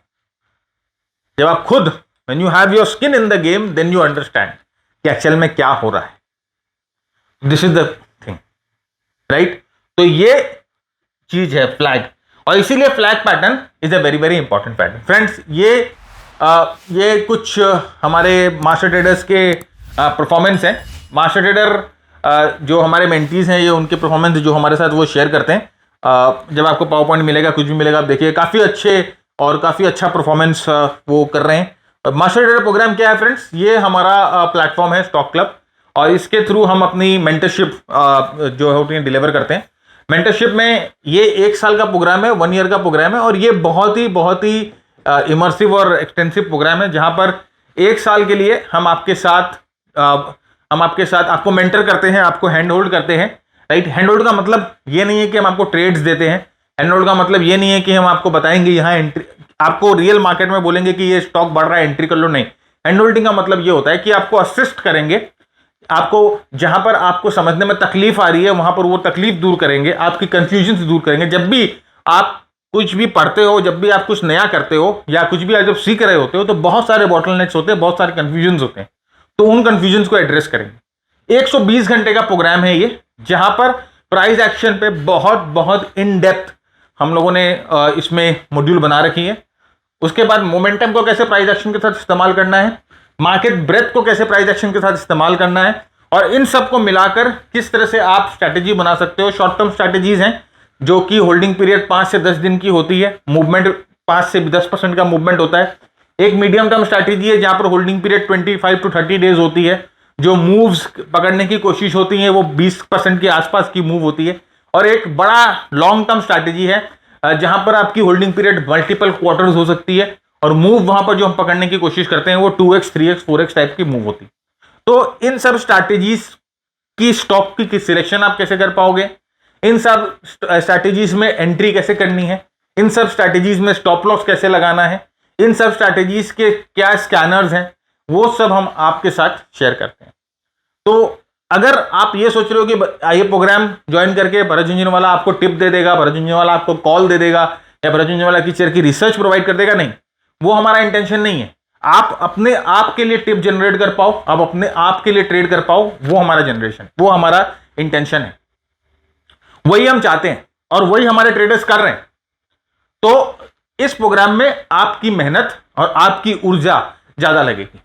जब आप खुद when you have your skin in the game then you understand कि एक्चुअल में क्या हो रहा है। This is the thing, right. तो ये चीज है फ्लैग, और इसीलिए flag pattern is a very very important pattern friends. ये कुछ हमारे मास्टर ट्रेडर्स के परफॉर्मेंस है। मास्टर ट्रेडर जो हमारे मेंटीज हैं ये उनके परफॉर्मेंस जो हमारे साथ वो शेयर करते हैं। जब आपको पावर पॉइंट मिलेगा, कुछ भी मिलेगा, आप देखिए काफ़ी अच्छे और काफ़ी अच्छा परफॉर्मेंस वो कर रहे हैं। मास्टर ट्रेडर प्रोग्राम क्या है फ्रेंड्स? ये हमारा प्लेटफॉर्म है स्टॉक क्लब, और इसके थ्रू हम अपनी मेंटरशिप जो होती है डिलीवर करते हैं। मेंटरशिप में ये 1 साल का प्रोग्राम है, 1 ईयर का प्रोग्राम है, और ये बहुत ही इमर्सिव और एक्सटेंसिव प्रोग्राम है जहां पर 1 साल के लिए हम आपके साथ आपको मेंटर करते हैं, आपको हैंड होल्ड करते हैं, राइट। हैंड होल्ड का मतलब ये नहीं है कि हम आपको ट्रेड्स देते हैं। हैंड होल्ड का मतलब ये नहीं है कि हम आपको बताएंगे यहाँ एंट्री, आपको रियल मार्केट में बोलेंगे कि ये स्टॉक बढ़ रहा है एंट्री कर लो, नहीं। हैंड होल्डिंग का मतलब ये होता है कि आपको असिस्ट करेंगे, आपको जहां पर आपको समझने में तकलीफ आ रही है वहां पर वो तकलीफ दूर करेंगे, आपकी कंफ्यूजन दूर करेंगे। जब भी आप कुछ भी पढ़ते हो, जब भी आप कुछ नया करते हो, या कुछ भी आप जब सीख रहे होते हो, तो बहुत सारे बॉटलनेक्स होते हैं, बहुत सारे कंफ्यूजन होते हैं, तो उन कंफ्यूजन को एड्रेस करेंगे। 120 घंटे का प्रोग्राम है ये, जहां पर प्राइस एक्शन पे बहुत इन डेप्थ हम लोगों ने इसमें मॉड्यूल बना रखी है। उसके बाद मोमेंटम को कैसे प्राइस एक्शन के साथ इस्तेमाल करना है, मार्केट ब्रेथ को कैसे प्राइस एक्शन के साथ इस्तेमाल करना है, और इन सब को मिलाकर किस तरह से आप स्ट्रैटेजी बना सकते हो। शॉर्ट टर्म स्ट्रैटेजीज हैं जो कि होल्डिंग पीरियड 5 से 10 दिन की होती है, मूवमेंट 5 से 10% का मूवमेंट होता है। एक मीडियम टर्म स्ट्रैटेजी है जहां पर होल्डिंग पीरियड 25 टू 30 डेज होती है, जो मूव्स पकड़ने की कोशिश होती है वो 20% के आसपास की मूव होती है। और एक बड़ा लॉन्ग टर्म स्ट्रैटेजी है जहां पर आपकी होल्डिंग पीरियड मल्टीपल क्वार्टर्स हो सकती है, और मूव वहां पर जो हम पकड़ने की कोशिश करते हैं वो 2x 3x 4x टाइप की मूव होती है। तो इन सब स्ट्रैटेजीज की स्टॉक की सिलेक्शन आप कैसे कर पाओगे, इन सब स्ट्रैटेजीज में एंट्री कैसे करनी है, इन सब स्ट्रैटेजीज में स्टॉप लॉस कैसे लगाना है, इन सब स्ट्रैटेजीज के क्या स्कैनर्स हैं, वो सब हम आपके साथ शेयर करते हैं। तो अगर आप ये सोच रहे हो कि ये प्रोग्राम ज्वाइन करके भरत झुंझुनवाला आपको टिप दे देगा, भरत झुंझुनवाला आपको कॉल दे देगा, या भरत झुंझुनवाला की शेयर की रिसर्च प्रोवाइड कर देगा, नहीं, वो हमारा इंटेंशन नहीं है। आप अपने आप के लिए टिप जनरेट कर पाओ, आप अपने आप के लिए ट्रेड कर पाओ, वो हमारा इंटेंशन है, वही हम चाहते हैं, और वही हमारे ट्रेडर्स कर रहे हैं। तो इस प्रोग्राम में आपकी मेहनत और आपकी ऊर्जा ज्यादा लगेगी।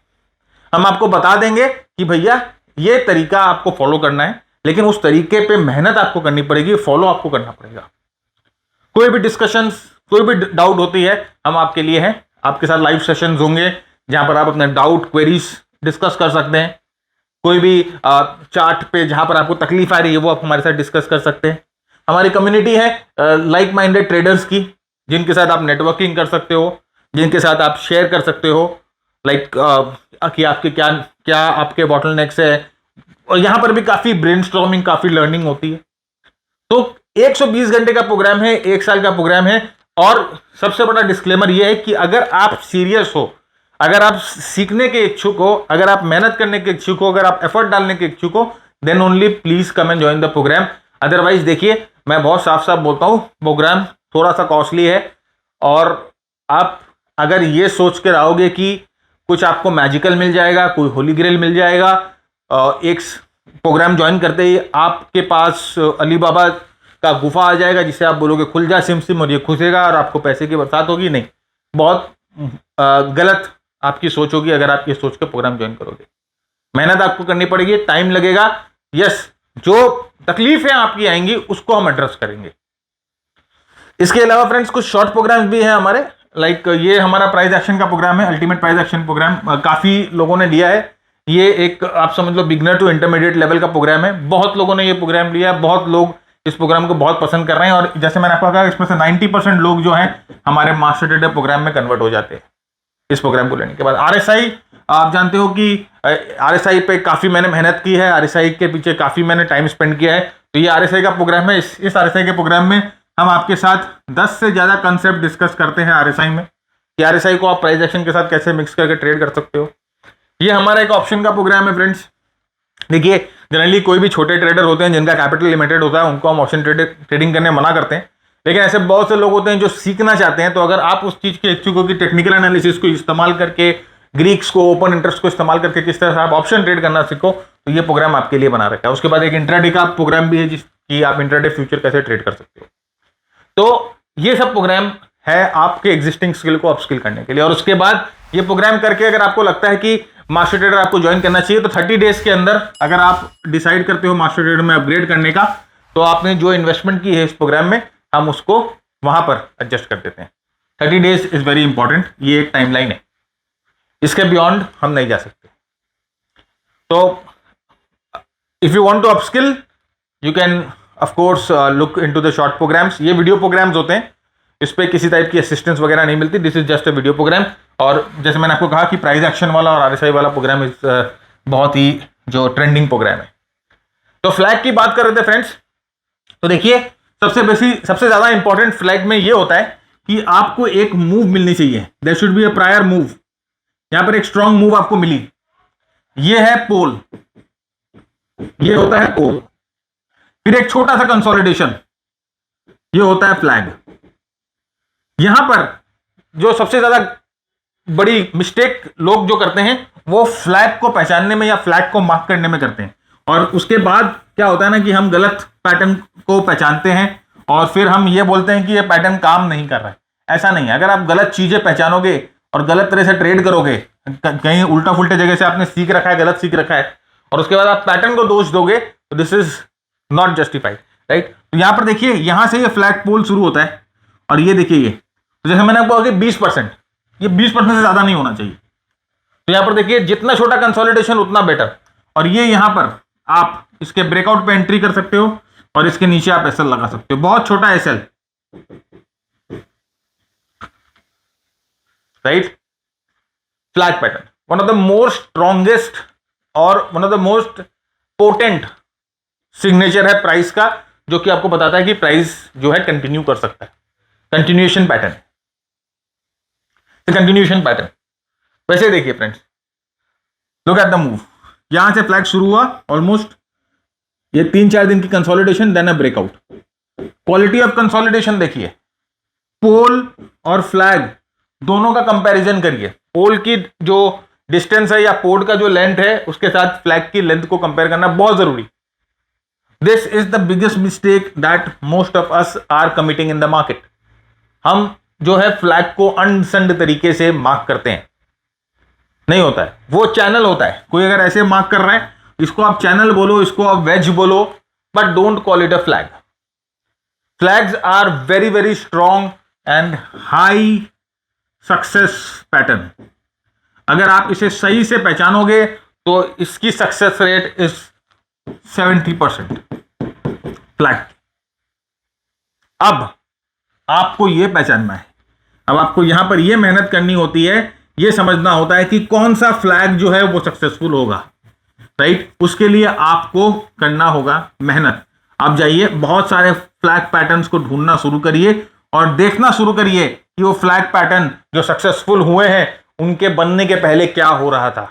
हम आपको बता देंगे कि भैया ये तरीका आपको फॉलो करना है, लेकिन उस तरीके पे मेहनत आपको करनी पड़ेगी, फॉलो आपको करना पड़ेगा। कोई भी डिस्कशन, कोई भी डाउट होती है, हम आपके लिए हैं। आपके साथ लाइव सेशंस होंगे जहां पर आप अपने डाउट क्वेरीज डिस्कस कर सकते हैं। कोई भी चार्ट पे जहां पर आपको तकलीफ आ रही है वो आप हमारे साथ डिस्कस कर सकते हैं। हमारी कम्युनिटी है लाइक माइंडेड ट्रेडर्स की, जिनके साथ आप नेटवर्किंग कर सकते हो, जिनके साथ आप शेयर कर सकते हो, लाइक कि आपके क्या आपके बॉटलनेक्स है, और यहां पर भी काफी ब्रेनस्टॉर्मिंग, काफी लर्निंग होती है। तो 120 घंटे का प्रोग्राम है, 1 साल का प्रोग्राम है, और सबसे बड़ा डिस्क्लेमर यह है कि अगर आप सीरियस हो, अगर आप सीखने के इच्छुक हो, अगर आप मेहनत करने के इच्छुक हो, अगर आप एफर्ट डालने के इच्छुक हो, then only please come and join the program. Otherwise देखिए, मैं बहुत साफ साफ बोलता हूं, प्रोग्राम थोड़ा सा कॉस्टली है, और आप अगर ये सोच के रहोगे कि कुछ आपको मैजिकल मिल जाएगा, कोई होली ग्रेल मिल जाएगा, एक प्रोग्राम ज्वाइन करते ही आपके पास अली बाबा का गुफा आ जाएगा जिसे आप बोलोगे खुल जा सिम सिम और ये खुसेगा और आपको पैसे की बरसात होगी, नहीं, बहुत गलत आपकी सोच होगी अगर आप ये सोच के प्रोग्राम ज्वाइन करोगे। मेहनत आपको करनी पड़ेगी, टाइम लगेगा। यस, जो तकलीफें आपकी आएंगी उसको हम एड्रेस करेंगे। इसके अलावा फ्रेंड्स कुछ शॉर्ट प्रोग्राम्स भी हैं हमारे, लाइक ये हमारा प्राइस एक्शन का प्रोग्राम है, अल्टीमेट प्राइस एक्शन प्रोग्राम। काफी लोगों ने लिया है। ये एक आप समझ लो बिगनर टू इंटरमीडिएट लेवल का प्रोग्राम है। बहुत लोगों ने ये प्रोग्राम लिया है, बहुत लोग इस प्रोग्राम को बहुत पसंद कर रहे हैं। और जैसे मैंने आपको कहा, इसमें से 90% लोग जो हैं हमारे मास्टर ट्रेडर प्रोग्राम में कन्वर्ट हो जाते हैं इस प्रोग्राम को लेने के बाद। आरएसआई, आप जानते हो कि आरएसआई पे काफी मैंने मेहनत की है, आरएसआई के पीछे काफी मैंने टाइम स्पेंड किया है। तो ये आरएसआई का प्रोग्राम है। इस आरएसआई के प्रोग्राम में हम आपके साथ 10 से ज्यादा कंसेप्ट डिस्कस करते हैं आरएसआई में, कि आरएसआई को आप प्राइस एक्शन के साथ कैसे मिक्स करके ट्रेड कर सकते हो। ये हमारा एक ऑप्शन का प्रोग्राम है फ्रेंड्स। देखिए, जनरली कोई भी छोटे ट्रेडर होते हैं जिनका कैपिटल लिमिटेड होता है, उनको हम ऑप्शन ट्रेडिंग करने मना करते हैं। लेकिन ऐसे बहुत से लोग होते हैं जो सीखना चाहते हैं। तो अगर आप उस चीज के इच्छुक हो कि टेक्निकल एनालिसिस को इस्तेमाल करके, ग्रीक्स को, ओपन इंटरेस्ट को इस्तेमाल करके किस तरह से आप ऑप्शन ट्रेड करना सीखो, तो ये प्रोग्राम आपके लिए बना रखा है। उसके बाद एक इंट्राडे का प्रोग्राम भी है, जिसकी आप इंट्राडे फ्यूचर कैसे ट्रेड कर सकते हो। तो ये सब प्रोग्राम है आपके एग्जिस्टिंग स्किल को अपस्किल करने के लिए। और उसके बाद ये प्रोग्राम करके अगर आपको लगता है कि मास्टर ट्रेडर आपको ज्वाइन करना चाहिए, तो 30 डेज के अंदर अगर आप डिसाइड करते हो मास्टर ट्रेडर में अपग्रेड करने का, तो आपने जो इन्वेस्टमेंट की है इस प्रोग्राम में, हम उसको वहां पर एडजस्ट कर देते हैं। 30 डेज इज वेरी इंपॉर्टेंट, ये एक टाइमलाइन है, इसके बियॉन्ड हम नहीं जा सकते। तो if you want to upskill, you can of course look into the short programs. ये वीडियो प्रोग्राम्स होते हैं, इस पे किसी टाइप की असिस्टेंस वगैरह नहीं मिलती। This is just a video program. और जैसे मैंने आपको कहा कि प्राइस एक्शन वाला और आरएसआई वाला प्रोग्राम इस बहुत ही जो ट्रेंडिंग प्रोग्राम है। तो फ्लैग की बात कर रहे थे फ्रेंड्स। तो देखिए, सबसे ज्यादा इंपॉर्टेंट फ्लैग में ये होता है कि आपको एक मूव मिलनी चाहिए। There should be a prior move. यहां पर एक स्ट्रॉन्ग मूव आपको मिली, ये है पोल, ये होता है पोल। फिर एक छोटा सा कंसोलिडेशन, ये होता है फ्लैग। यहां पर जो सबसे ज्यादा बड़ी मिस्टेक लोग जो करते हैं, वो फ्लैग को पहचानने में या फ्लैग को मार्क करने में करते हैं। और उसके बाद क्या होता है ना, कि हम गलत पैटर्न को पहचानते हैं और फिर हम ये बोलते हैं कि ये पैटर्न काम नहीं कर रहा है। ऐसा नहीं है। अगर आप गलत चीजें पहचानोगे और गलत तरह से ट्रेड करोगे, कहीं उल्टा फुल्टे जगह से आपने सीख रखा है, गलत सीख रखा है, और उसके बाद आप पैटर्न को दोष दोगे, तो this is not justified, right. तो यहां पर देखिए, यहां से ये फ्लैग पोल शुरू होता है, और ये देखिए ये, तो जैसे मैंने आपको कहा 20%, ये 20% से ज्यादा नहीं होना चाहिए। तो यहां पर देखिए, जितना छोटा कंसोलिडेशन उतना बेटर। और ये यहां पर आप इसके ब्रेकआउट पे एंट्री कर सकते हो, और इसके नीचे आप एसएल लगा सकते हो, बहुत छोटा SL, right. Flag pattern one of the most strongest और one of the most potent signature है प्राइस का, जो कि आपको बताता है कि प्राइस जो है कंटिन्यू कर सकता है। Continuation pattern, continuation pattern. वैसे देखिए friends, look at the move. यहां से फ्लैग शुरू हुआ, ऑलमोस्ट ये 3-4 दिन की consolidation, then a breakout. Quality of consolidation देखिए, पोल और फ्लैग दोनों का कंपैरिजन करिए। पोल की जो डिस्टेंस है या पोल का जो लेंथ है, उसके साथ फ्लैग की लेंथ को कंपेयर करना बहुत जरूरी। This is the biggest mistake that most of us are committing in the market. हम जो है फ्लैग को अनसंड तरीके से मार्क करते हैं, नहीं होता है, वो चैनल होता है। कोई अगर ऐसे मार्क कर रहा है, इसको आप चैनल बोलो, इसको आप वेज बोलो, but don't call it a flag. Flags are very very strong and high success pattern. अगर आप इसे सही से पहचानोगे तो इसकी सक्सेस रेट इज 70% फ्लैग। अब आपको यह पहचानना है, अब आपको यहां पर यह मेहनत करनी होती है, यह समझना होता है कि कौन सा फ्लैग जो है वो सक्सेसफुल होगा, राइट। उसके लिए आपको करना होगा मेहनत। आप जाइए, बहुत सारे फ्लैग पैटर्न्स को ढूंढना शुरू करिए और देखना शुरू करिए कि वो फ्लैग पैटर्न जो सक्सेसफुल हुए हैं, उनके बनने के पहले क्या हो रहा था,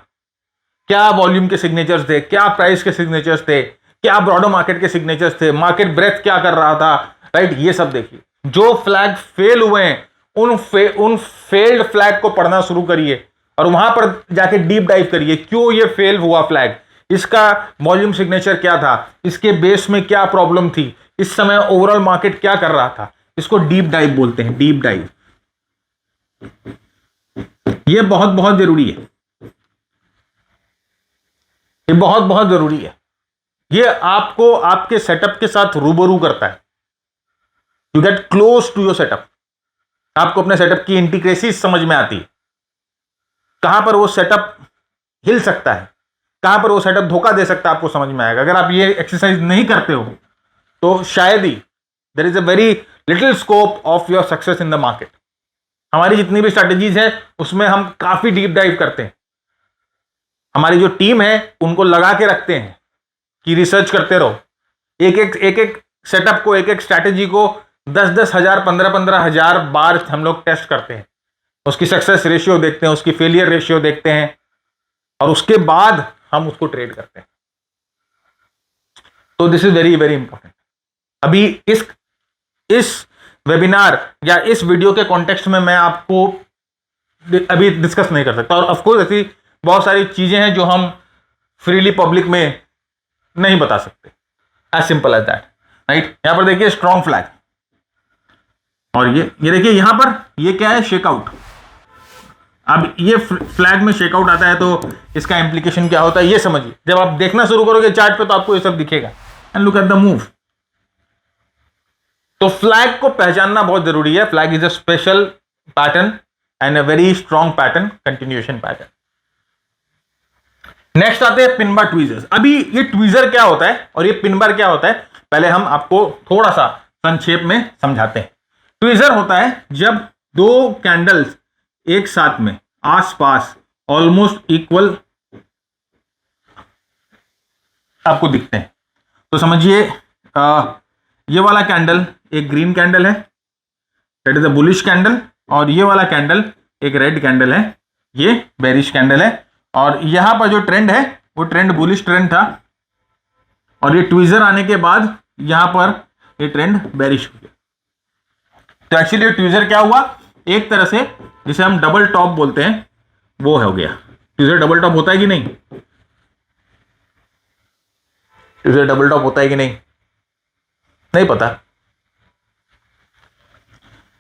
क्या वॉल्यूम के सिग्नेचर्स थे, क्या प्राइस के सिग्नेचर्स थे, क्या ब्रॉडर मार्केट के सिग्नेचर्स थे, मार्केट ब्रेथ क्या कर रहा था, राइट। ये सब देखिए। जो फ्लैग फेल हुए हैं, उन फेल्ड फ्लैग को पढ़ना शुरू करिए और वहां पर जाके डीप डाइव करिए, क्यों ये फेल हुआ फ्लैग, इसका वॉल्यूम सिग्नेचर क्या था, इसके बेस में क्या प्रॉब्लम थी, इस समय ओवरऑल मार्केट क्या कर रहा था। इसको डीप डाइव बोलते हैं, डीप डाइव। ये बहुत बहुत जरूरी है। ये बहुत बहुत जरूरी है। ये आपको आपके सेटअप के साथ रूबरू करता है। You get close to your setup. आपको अपने सेटअप की इंटीग्रेसी समझ में आती है, कहां पर वो सेटअप हिल सकता है, कहां पर वो सेटअप धोखा दे सकता है, आपको समझ में आएगा। अगर आप ये एक्सरसाइज नहीं करते हो तो शायद ही there is a very little scope of your success in the market. हमारी जितनी भी स्ट्रैटेजीज है उसमें हम काफी डीप डाइव करते हैं। हमारी जो टीम है उनको लगा के रखते हैं कि रिसर्च करते रहो। एक सेटअप को, एक स्ट्रैटेजी को 10-10 हजार, 15-15 हजार बार हम लोग टेस्ट करते हैं। उसकी सक्सेस रेशियो देखते हैं, उसकी फेलियर रेशियो देखते हैं, और उसके बाद हम उसको ट्रेड करते हैं। तो this is very very important. अभी इस वेबिनार या इस वीडियो के कॉन्टेक्स्ट में मैं आपको अभी डिस्कस नहीं कर सकता, और ऑफ कोर्स ऐसी बहुत सारी चीजें हैं जो हम फ्रीली पब्लिक में नहीं बता सकते। As simple as that, right. यहां पर देखिए स्ट्रॉन्ग फ्लैग, और ये देखिए यहां पर ये क्या है, शेकआउट। अब ये फ्लैग में शेकआउट आता है तो इसका इंप्लीकेशन क्या होता है ये समझिए। जब आप देखना शुरू करोगे चार्ट पे तो आपको ये सब दिखेगा। And look at the move. तो फ्लैग को पहचानना बहुत जरूरी है। Flag is a special pattern and a very strong pattern, continuation pattern. Next आते हैं पिन बार ट्वीजर्स। अभी ये ट्वीजर क्या होता है और ये पिन बार क्या होता है, पहले हम आपको थोड़ा सा संक्षेप में समझाते हैं। ट्वीजर होता है जब दो कैंडल्स एक साथ में आसपास ऑलमोस्ट इक्वल आपको दिखते हैं। तो समझिए ये वाला कैंडल एक ग्रीन कैंडल है, that is a bullish candle, और ये वाला कैंडल एक रेड कैंडल है, ये बेरिश कैंडल है। और यहां पर जो ट्रेंड है वो ट्रेंड बुलिश ट्रेंड था, और ये ट्वीजर आने के बाद यहां पर ये ट्रेंड बेरिश हो गया। तो एक्चुअली ट्वीजर क्या हुआ, एक तरह से जिसे हम डबल टॉप बोलते हैं वो हो गया। ट्वीजर डबल टॉप होता है कि नहीं? ट्वीजर डबल टॉप होता है कि नहीं? नहीं पता,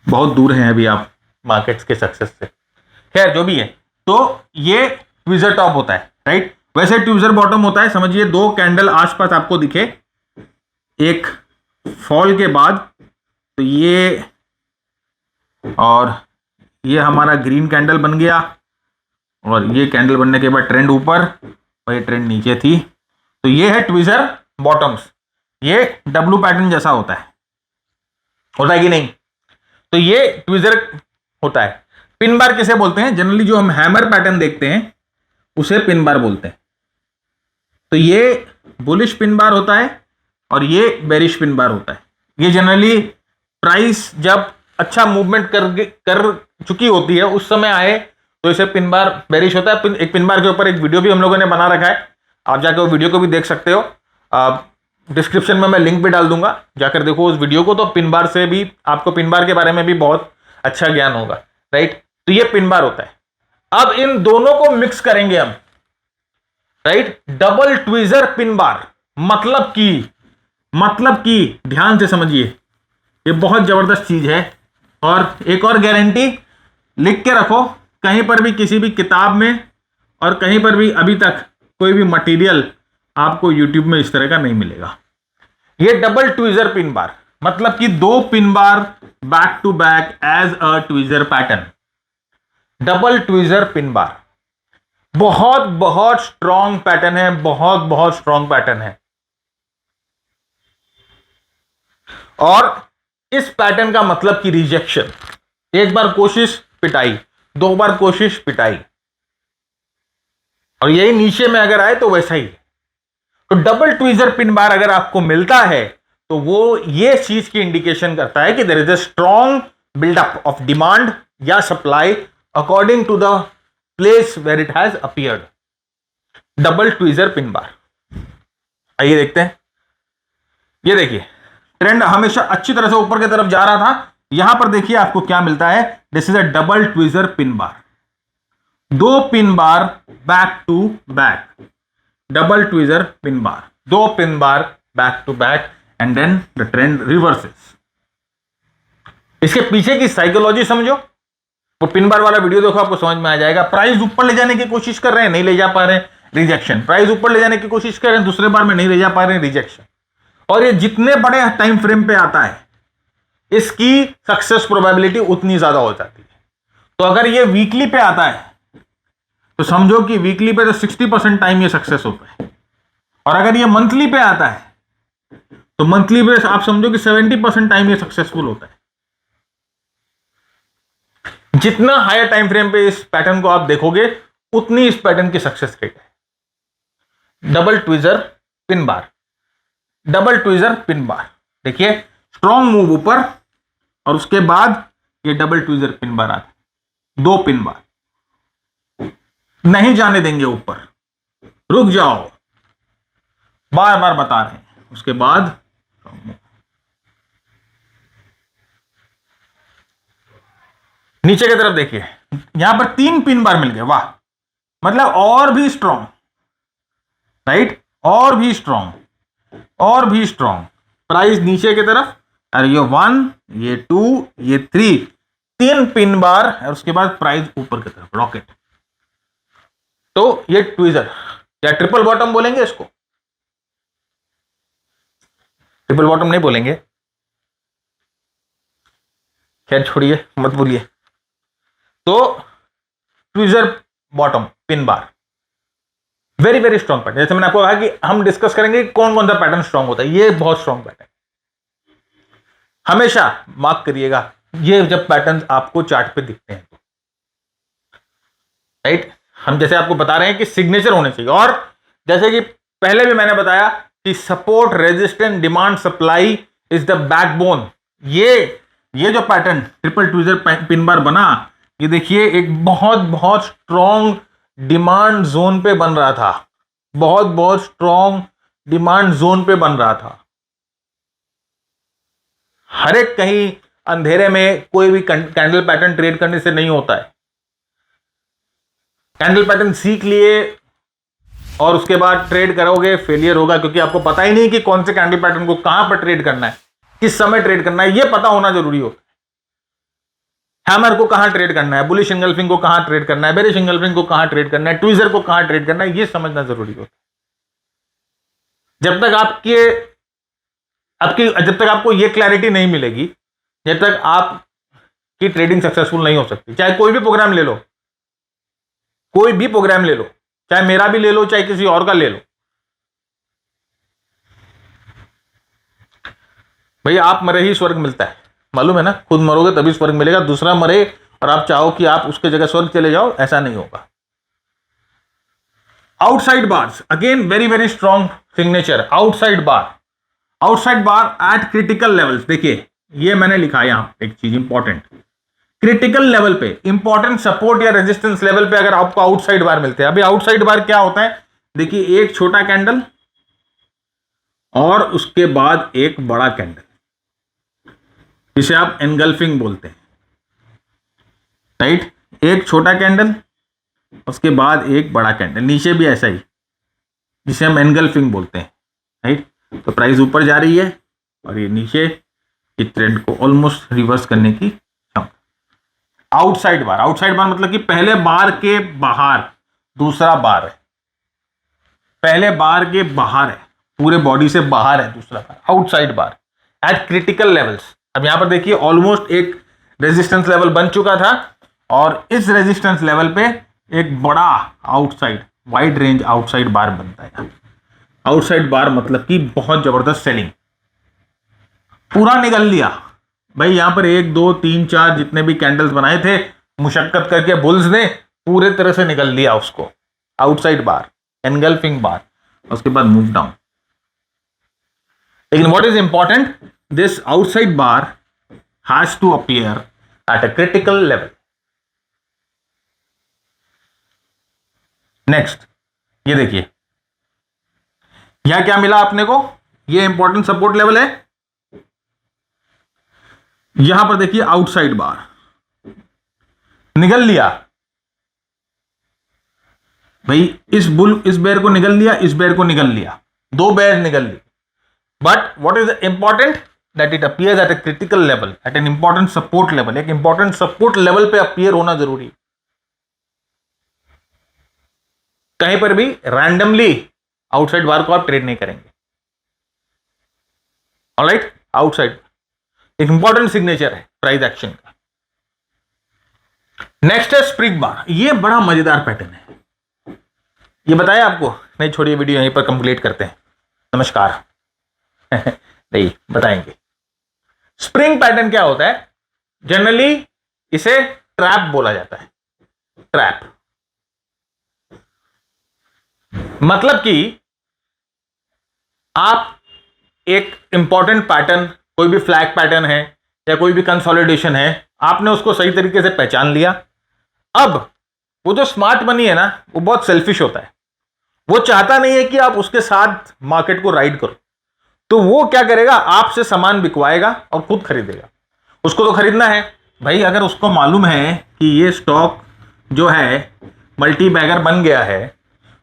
बहुत दूर हैं अभी आप मार्केट्स के सक्सेस से। खैर जो भी है, तो ये ट्वीजर टॉप होता है, राइट। वैसे ट्वीजर बॉटम होता है, समझिए दो कैंडल आसपास आपको दिखे एक फॉल के बाद, तो ये और ये हमारा ग्रीन कैंडल बन गया, और ये कैंडल बनने के बाद ट्रेंड ऊपर और ये ट्रेंड नीचे थी। तो ये है ट्वीजर बॉटम्स। ये डब्लू पैटर्न जैसा होता है कि नहीं? तो ये ट्वीजर होता है। पिन बार किसे बोलते हैं? जनरली जो हम हैमर पैटर्न देखते हैं उसे पिन बार बोलते हैं। तो ये बुलिश पिन बार होता है और ये बेरिश पिन बार होता है। ये जनरली प्राइस जब अच्छा मूवमेंट कर चुकी होती है उस समय आए तो इसे पिन बार बेरिश होता है। एक पिन बार के ऊपर एक वीडियो भी हम लोगों ने बना रखा है, आप जाकर वो वीडियो को भी देख सकते हो। डिस्क्रिप्शन में मैं लिंक भी डाल दूंगा, जाकर देखो उस वीडियो को। तो पिन बार से भी आपको पिन बार के बारे में भी बहुत अच्छा ज्ञान होगा, राइट। तो ये पिन बार होता है। अब इन दोनों को मिक्स करेंगे हम, राइट। डबल ट्वीजर पिन बार मतलब कि ध्यान से समझिए, ये बहुत जबरदस्त चीज है। और एक और गारंटी लिख के रखो, कहीं पर भी किसी भी किताब में और कहीं पर भी अभी तक कोई भी मटेरियल आपको YouTube में इस तरह का नहीं मिलेगा। ये डबल ट्वीजर पिन बार मतलब कि दो pin bar back to back as a tweezer pattern. Double tweezer pin bar बहुत बहुत स्ट्रॉन्ग पैटर्न है, बहुत स्ट्रॉन्ग पैटर्न है। और इस पैटर्न का मतलब कि रिजेक्शन, एक बार कोशिश पिटाई, दो बार कोशिश पिटाई, और यही नीचे में अगर आए तो वैसा ही। तो डबल ट्वीजर पिन बार अगर आपको मिलता है तो वो ये चीज की इंडिकेशन करता है कि there is a strong buildup of demand या supply according to the place where it has appeared. Double tweezer pin bar, आइए देखते हैं। ये देखिए ट्रेंड हमेशा अच्छी तरह से ऊपर की तरफ जा रहा था, यहां पर देखिए आपको क्या मिलता है, this is a double tweezer pin bar. दो pin bar back to back, double tweezer pin bar, दो pin bar back to back, and then the trend reverses. इसके पीछे की साइकोलॉजी समझो, वो पिन बार वाला वीडियो देखो, आपको समझ में आ जाएगा। प्राइस ऊपर ले जाने की कोशिश कर रहे हैं, नहीं ले जा पा रहे हैं, रिजेक्शन, प्राइस ऊपर ले जाने की कोशिश कर रहे हैं, दूसरे बार में नहीं ले जा पा रहे हैं, रिजेक्शन। और ये जितने बड़े टाइम फ्रेम पे आता है इसकी सक्सेस प्रोबेबिलिटी उतनी ज्यादा हो जाती है। तो अगर ये वीकली पे आता है तो समझो कि वीकली पे तो 60% टाइम ये सक्सेस होता है, और अगर ये मंथली पे आता है तो मंथली पे आप समझो कि 70% टाइम ये सक्सेसफुल होता है। जितना हायर टाइम फ्रेम पे इस पैटर्न को आप देखोगे उतनी इस पैटर्न की सक्सेस रेट है। Double tweezer pin bar, double tweezer pin bar, देखिए स्ट्रॉन्ग मूव ऊपर और उसके बाद ये डबल ट्विजर पिन बार आता है, 2 पिन बार, नहीं जाने देंगे ऊपर, रुक जाओ, बार बार बता रहे हैं। उसके बाद नीचे की तरफ देखिए, यहां पर 3 पिन बार मिल गए, वाह, मतलब और भी स्ट्रॉन्ग, राइट, और भी स्ट्रॉन्ग, और भी स्ट्रॉन्ग। प्राइस नीचे की तरफ, अरे ये 1, ये 2, ये 3, 3 पिन बार, और उसके बाद प्राइस ऊपर की तरफ रॉकेट। तो ये ट्विजर या ट्रिपल बॉटम बोलेंगे इसको, ट्रिपल बॉटम नहीं बोलेंगे, खैर छोड़िए, मत बोलिए। तो tweezer bottom pin bar very very strong pattern. जैसे मैंने आपको कहा कि हम डिस्कस करेंगे कौन कौन सा पैटर्न स्ट्रॉन्ग होता है, ये बहुत स्ट्रॉन्ग पैटर्न, हमेशा मार्क करिएगा ये जब पैटर्न आपको चार्ट पे दिखते हैं, राइट। हम जैसे आपको बता रहे हैं कि सिग्नेचर होने चाहिए, और जैसे कि पहले भी मैंने बताया कि support, resistance, demand, supply is the backbone. ये जो pattern triple tweezer pin bar बना, ये देखिए एक बहुत बहुत स्ट्रॉन्ग डिमांड जोन पे बन रहा था, बहुत बहुत स्ट्रॉन्ग डिमांड जोन पे बन रहा था। हर एक कहीं अंधेरे में कोई भी कैंडल पैटर्न ट्रेड करने से नहीं होता है। कैंडल पैटर्न सीख लिए और उसके बाद ट्रेड करोगे, फेलियर होगा, क्योंकि आपको पता ही नहीं कि कौन से कैंडल पैटर्न को कहां पर ट्रेड करना है, किस समय ट्रेड करना है, यह पता होना जरूरी होता है। हैमर को कहां ट्रेड करना है, बुलिश इंगल्फिंग को कहां ट्रेड करना है, बेरिश इंगल्फिंग को कहां ट्रेड करना है, ट्विजर को कहां ट्रेड करना है, यह समझना जरूरी होता है। जब तक आपको यह क्लैरिटी नहीं मिलेगी, जब तक आपकी ट्रेडिंग सक्सेसफुल नहीं हो सकती। चाहे कोई भी प्रोग्राम ले लो, कोई भी प्रोग्राम ले लो, चाहे मेरा भी ले लो, चाहे किसी और का ले लो, भैया आप मरे ही स्वर्ग मिलता है, मालूम है ना। खुद मरोगे तभी स्वर्ग मिलेगा, दूसरा मरे और आप चाहो कि आप उसके जगह स्वर्ग चले जाओ, ऐसा नहीं होगा। Outside bars again very very strong signature. Outside bar at critical levels, देखिए ये मैंने लिखा है यहां एक चीज इंपॉर्टेंट, क्रिटिकल लेवल पे, इंपॉर्टेंट सपोर्ट या रेजिस्टेंस लेवल पे अगर आपको आउटसाइड बार मिलते हैं। अभी आउटसाइड बार क्या होता है, देखिए एक छोटा कैंडल और उसके बाद एक बड़ा कैंडल, जिसे आप एनगल्फिंग बोलते हैं, राइट। एक छोटा कैंडल, उसके बाद एक बड़ा कैंडल, नीचे भी ऐसा ही, जिसे हम एनगल्फिंग बोलते हैं, राइट। तो प्राइस ऊपर जा रही है और ये नीचे इस ट्रेंड को ऑलमोस्ट रिवर्स करने की क्षमता। आउटसाइड बार मतलब कि पहले बार के बाहर दूसरा बार है, पहले बार के बाहर है, पूरे बॉडी से बाहर है दूसरा bar, outside bar at critical levels. अब यहां पर देखिए ऑलमोस्ट एक रेजिस्टेंस लेवल बन चुका था और इस रेजिस्टेंस लेवल पे एक बड़ा आउटसाइड वाइड रेंज आउटसाइड बार बनता है। आउटसाइड बार मतलब कि बहुत जबरदस्त सेलिंग, पूरा निकल लिया भाई। यहां पर 1 2 3 4 जितने भी कैंडल्स बनाए थे मुशक्कत करके बुल्स ने पूरे तरह से निकल लिया उसको। आउटसाइड बार, एनगल्फिंग बार, उसके बाद मूव डाउन। लेकिन what is important, this outside bar has to appear at a critical level. Next ये देखिए, यहां क्या मिला आपने को, ये इंपॉर्टेंट सपोर्ट लेवल है। यहां पर देखिए आउटसाइड बार निकल लिया भाई, इस बेर को निकल लिया, इस बेर को निकल लिया, 2 बेर निकल ली। But what is important, that it appears at a critical level, at an important support level. एक इंपॉर्टेंट सपोर्ट लेवल पे अपीयर होना जरूरी है। कहीं पर भी रैंडमली आउटसाइड बार को आप ट्रेड नहीं करेंगे। ऑलराइट, आउटसाइड एक इंपॉर्टेंट सिग्नेचर है प्राइस एक्शन का। नेक्स्ट है स्प्रिंग बार। ये बड़ा मजेदार पैटर्न है, ये बताया आपको नहीं? छोड़िए, वीडियो यहीं पर कंप्लीट करते हैं। नमस्कार। नहीं बताएंगे। स्प्रिंग पैटर्न क्या होता है? जनरली इसे ट्रैप बोला जाता है। ट्रैप मतलब कि आप एक इंपॉर्टेंट पैटर्न, कोई भी फ्लैग पैटर्न है या कोई भी कंसोलिडेशन है, आपने उसको सही तरीके से पहचान लिया। अब वो जो स्मार्ट मनी है ना, वो बहुत सेल्फिश होता है। वो चाहता नहीं है कि आप उसके साथ मार्केट को राइड करो, तो वो क्या करेगा? आपसे सामान बिकवाएगा और खुद खरीदेगा। उसको तो खरीदना है भाई। अगर उसको मालूम है कि ये स्टॉक जो है मल्टी बैगर बन गया है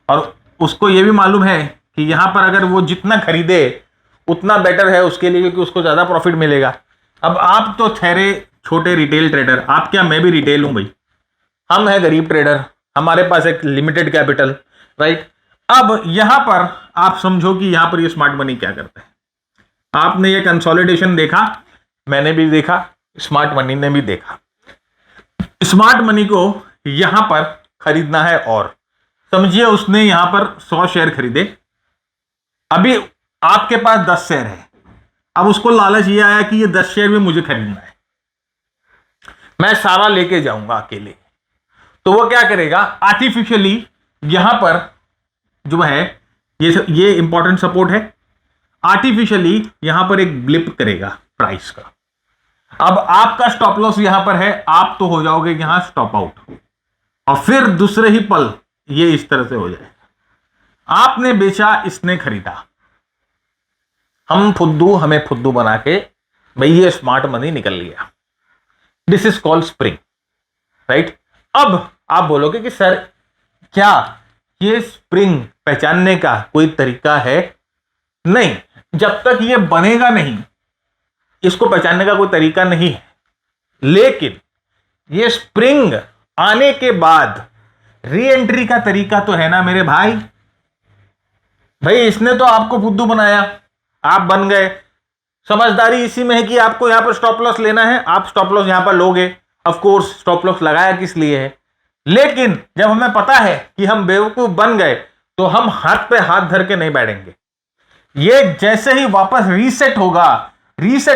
और उसको ये भी मालूम है कि यहां पर अगर वो जितना खरीदे उतना बेटर है उसके लिए, क्योंकि उसको ज्यादा प्रॉफिट मिलेगा। अब आप तो ठहरे छोटे रिटेल ट्रेडर, आप क्या, मैं भी रिटेल हूं भाई। हम हैं गरीब ट्रेडर, हमारे पास एक लिमिटेड कैपिटल, राइट। अब यहां पर आप समझो कि यहां पर ये स्मार्ट मनी क्या करता है। आपने ये कंसोलिडेशन देखा, मैंने भी देखा, स्मार्ट मनी ने भी देखा। स्मार्ट मनी को यहां पर खरीदना है और समझिए उसने यहां पर 100 शेयर खरीदे। अभी आपके पास 10 शेयर है। अब उसको लालच ये आया कि ये 10 शेयर भी मुझे खरीदना है, मैं सारा लेके जाऊंगा अकेले। तो वो क्या करेगा? आर्टिफिशियली यहां पर जो है ये इंपॉर्टेंट सपोर्ट है, आर्टिफिशियली यहां पर एक ब्लिप करेगा प्राइस का। अब आपका स्टॉप लॉस यहां पर है, आप तो हो जाओगे यहां स्टॉप आउट, और फिर दूसरे ही पल ये इस तरह से हो जाएगा। आपने बेचा, इसने खरीदा, हम फुद्दू, हमें फुद्दू बना के भाई ये स्मार्ट मनी निकल लिया। This is called spring, right. अब आप बोलोगे कि सर क्या ये स्प्रिंग पहचानने का कोई तरीका है? नहीं, जब तक ये बनेगा नहीं इसको पहचानने का कोई तरीका नहीं है। लेकिन ये स्प्रिंग आने के बाद री एंट्री का तरीका तो है ना मेरे भाई। भाई इसने तो आपको फुद्दू बनाया, आप बन गए। समझदारी इसी में है कि आपको यहां पर स्टॉप लॉस लेना है, आप स्टॉप लॉस यहां पर लोगे। ऑफ कोर्स स्टॉप लॉस लगाया किस लिए है, लेकिन जब हमें पता है कि हम बेवकूफ बन गए तो हम हाथ पे हाथ धर के नहीं बैठेंगे। ये जैसे ही वापस रीसेट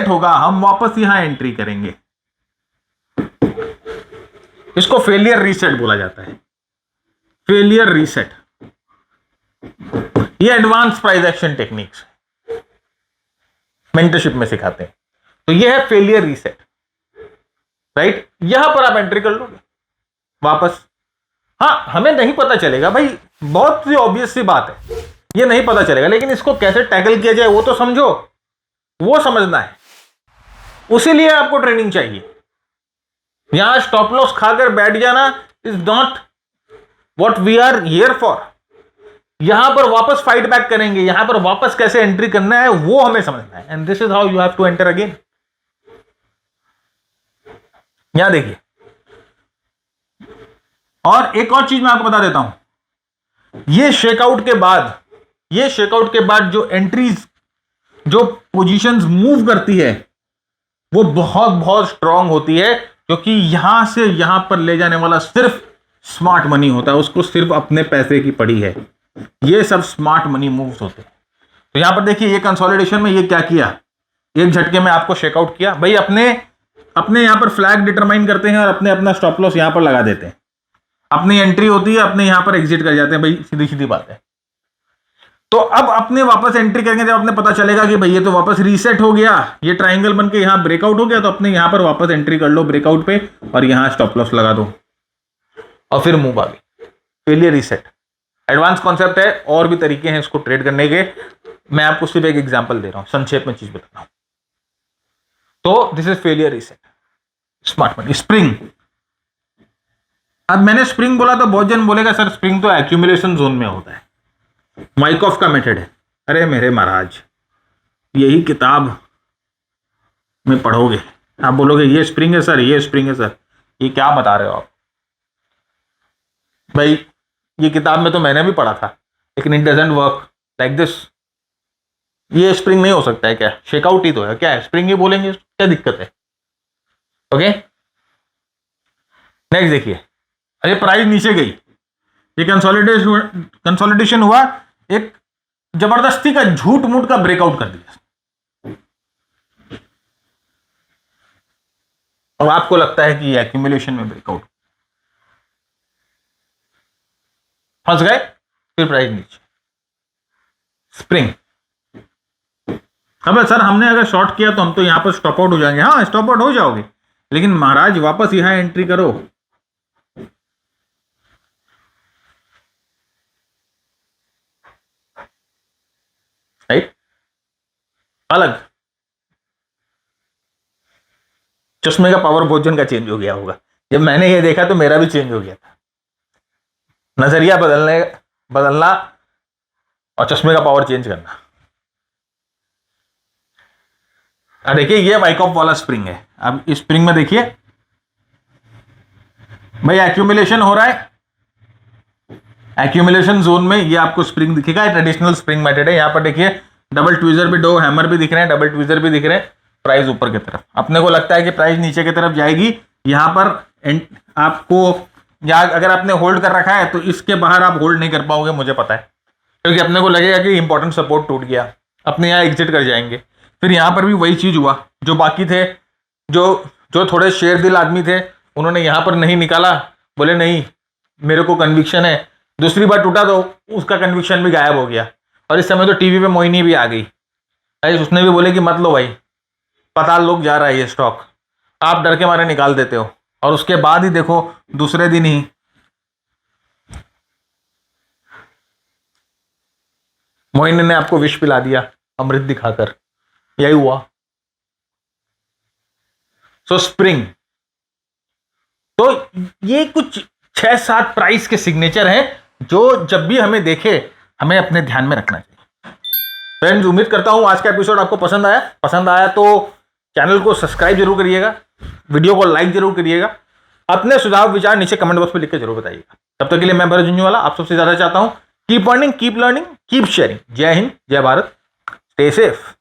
होगा हम वापस यहां एंट्री करेंगे। इसको फेलियर रीसेट बोला जाता है। फेलियर रीसेट, ये advance price action techniques mentorship में सिखाते हैं। तो ये है फेलियर रीसेट, राइट। यहां पर आप एंट्री कर लोगे वापस। हाँ, हमें नहीं पता चलेगा भाई, बहुत सी ऑब्वियस सी बात है, ये नहीं पता चलेगा, लेकिन इसको कैसे टैकल किया जाए वो तो समझो, वो समझना है। उसी लिए आपको ट्रेनिंग चाहिए। यहां स्टॉप लॉस खाकर बैठ जाना is not what we are here for. यहां पर वापस फाइट बैक करेंगे, यहां पर वापस कैसे एंट्री करना है वो हमें समझना है। And this is how you have to enter again. यहां देखिए, और एक और चीज मैं आपको बता देता हूं। ये शेकआउट के बाद जो एंट्रीज, जो पोजीशंस मूव करती है वो बहुत बहुत स्ट्रांग होती है, क्योंकि यहां से यहां पर ले जाने वाला सिर्फ स्मार्ट मनी होता है। उसको सिर्फ अपने पैसे की पड़ी है। ये सब स्मार्ट मनी मूव्स होते हैं। तो यहां पर देखिए, ये कंसोलिडेशन में ये क्या किया, एक झटके में आपको शेकआउट किया। भाई अपने यहां पर फ्लैग डिटरमाइन करते हैं और अपना स्टॉप लॉस यहां पर लगा देते हैं। अपनी एंट्री होती है, अपने यहां पर एग्जिट कर जाते हैं। भाई सीधी सीधी बात है। तो अब अपने वापस एंट्री करेंगे जब अपने पता चलेगा कि भाई ये तो वापस रीसेट हो गया, ये ट्रायंगल बन के यहां ब्रेकआउट हो गया, तो अपने यहां पर वापस एंट्री कर लो ब्रेकआउट पे और यहां स्टॉप लॉस लगा दो और फिर मूव आगे। फेलियर रीसेट एडवांस कॉन्सेप्ट है, और भी तरीके हैं इसको ट्रेड करने के। मैं आपको सिर्फ एक एग्जांपल दे रहा हूं, संक्षेप में चीज बता रहा हूं। तो this is failure reset, smart money, spring. अब मैंने स्प्रिंग बोला तो बहुत जन बोलेगा सर स्प्रिंग तो एक्यूमुलेशन जोन में होता है, माइकॉफ का मेथड है। अरे मेरे महाराज, यही किताब में पढ़ोगे, आप बोलोगे ये स्प्रिंग है सर, ये स्प्रिंग है सर, ये क्या बता रहे हो आप? भाई ये किताब में तो मैंने भी पढ़ा था, लेकिन it doesn't work like this. ये स्प्रिंग नहीं हो सकता है क्या? शेकआउट ही तो है, क्या है स्प्रिंग ही बोलेंगे, क्या दिक्कत है? ओके, नेक्स्ट देखिए, अरे प्राइस नीचे गई, ये कंसोलिडेशन हुआ, एक जबरदस्ती का झूठ मूठ का ब्रेकआउट कर दिया। अब आपको लगता है कि एक्यूमुलेशन में ब्रेकआउट, फंस गए, फिर प्राइस नीचे, स्प्रिंग। अब सर हमने अगर शॉर्ट किया तो हम तो यहां पर स्टॉप आउट हो जाएंगे। हाँ स्टॉप आउट हो जाओगे, लेकिन महाराज वापस यहां एंट्री करो। राइट, अलग चश्मे का पावर भोजन का चेंज हो गया होगा। जब मैंने ये देखा तो मेरा भी चेंज हो गया था, नजरिया बदलना और चश्मे का पावर चेंज करना। देखिए ये वाइकॉफ वाला स्प्रिंग है। अब इस स्प्रिंग में देखिए भाई एक्यूमुलेशन हो रहा है, एक्यूमुलेशन जोन में ये आपको स्प्रिंग दिखेगा, ट्रेडिशनल स्प्रिंग मेथड है। यहां पर देखिए डबल ट्विजर भी, दो हैमर भी दिख रहे हैं, डबल ट्विजर भी दिख रहे हैं, प्राइस ऊपर की तरफ। अपने को लगता है कि प्राइस नीचे की तरफ जाएगी, यहां पर आपको, या अगर आपने होल्ड कर रखा है तो इसके बाहर आप होल्ड नहीं कर पाओगे, मुझे पता है, क्योंकि अपने को लगेगा कि इंपॉर्टेंट सपोर्ट टूट गया, अपने यहाँ एग्जिट कर जाएंगे। फिर यहां पर भी वही चीज हुआ, जो बाकी थे, जो थोड़े शेर दिल आदमी थे, उन्होंने यहां पर नहीं निकाला, बोले नहीं मेरे को कन्विक्शन है। दूसरी बार टूटा तो उसका कन्विक्शन भी गायब हो गया। और इस समय तो टीवी पे मोहिनी भी आ गई, उसने भी बोले कि मत लो भाई, पताल लोग जा रहा है ये स्टॉक, आप डर के मारे निकाल देते हो। और उसके बाद ही देखो दूसरे दिन ही मोहिनी ने आपको विष पिला दिया अमृत दिखाकर, यही हुआ। सो स्प्रिंग, तो ये कुछ 6-7 प्राइस के सिग्नेचर हैं जो जब भी हमें देखे हमें अपने ध्यान में रखना चाहिए। फ्रेंड्स उम्मीद करता हूं आज का एपिसोड आपको पसंद आया तो चैनल को सब्सक्राइब जरूर करिएगा, वीडियो को लाइक जरूर करिएगा, अपने सुझाव विचार नीचे कमेंट बॉक्स में लिख के जरूर बताइएगा। तब तक के लिए मैं भरत झुंझुनवाला आप सबसे ज्यादा चाहता हूं keep earning, keep learning, keep sharing. जय हिंद, जय भारत, स्टे सेफ।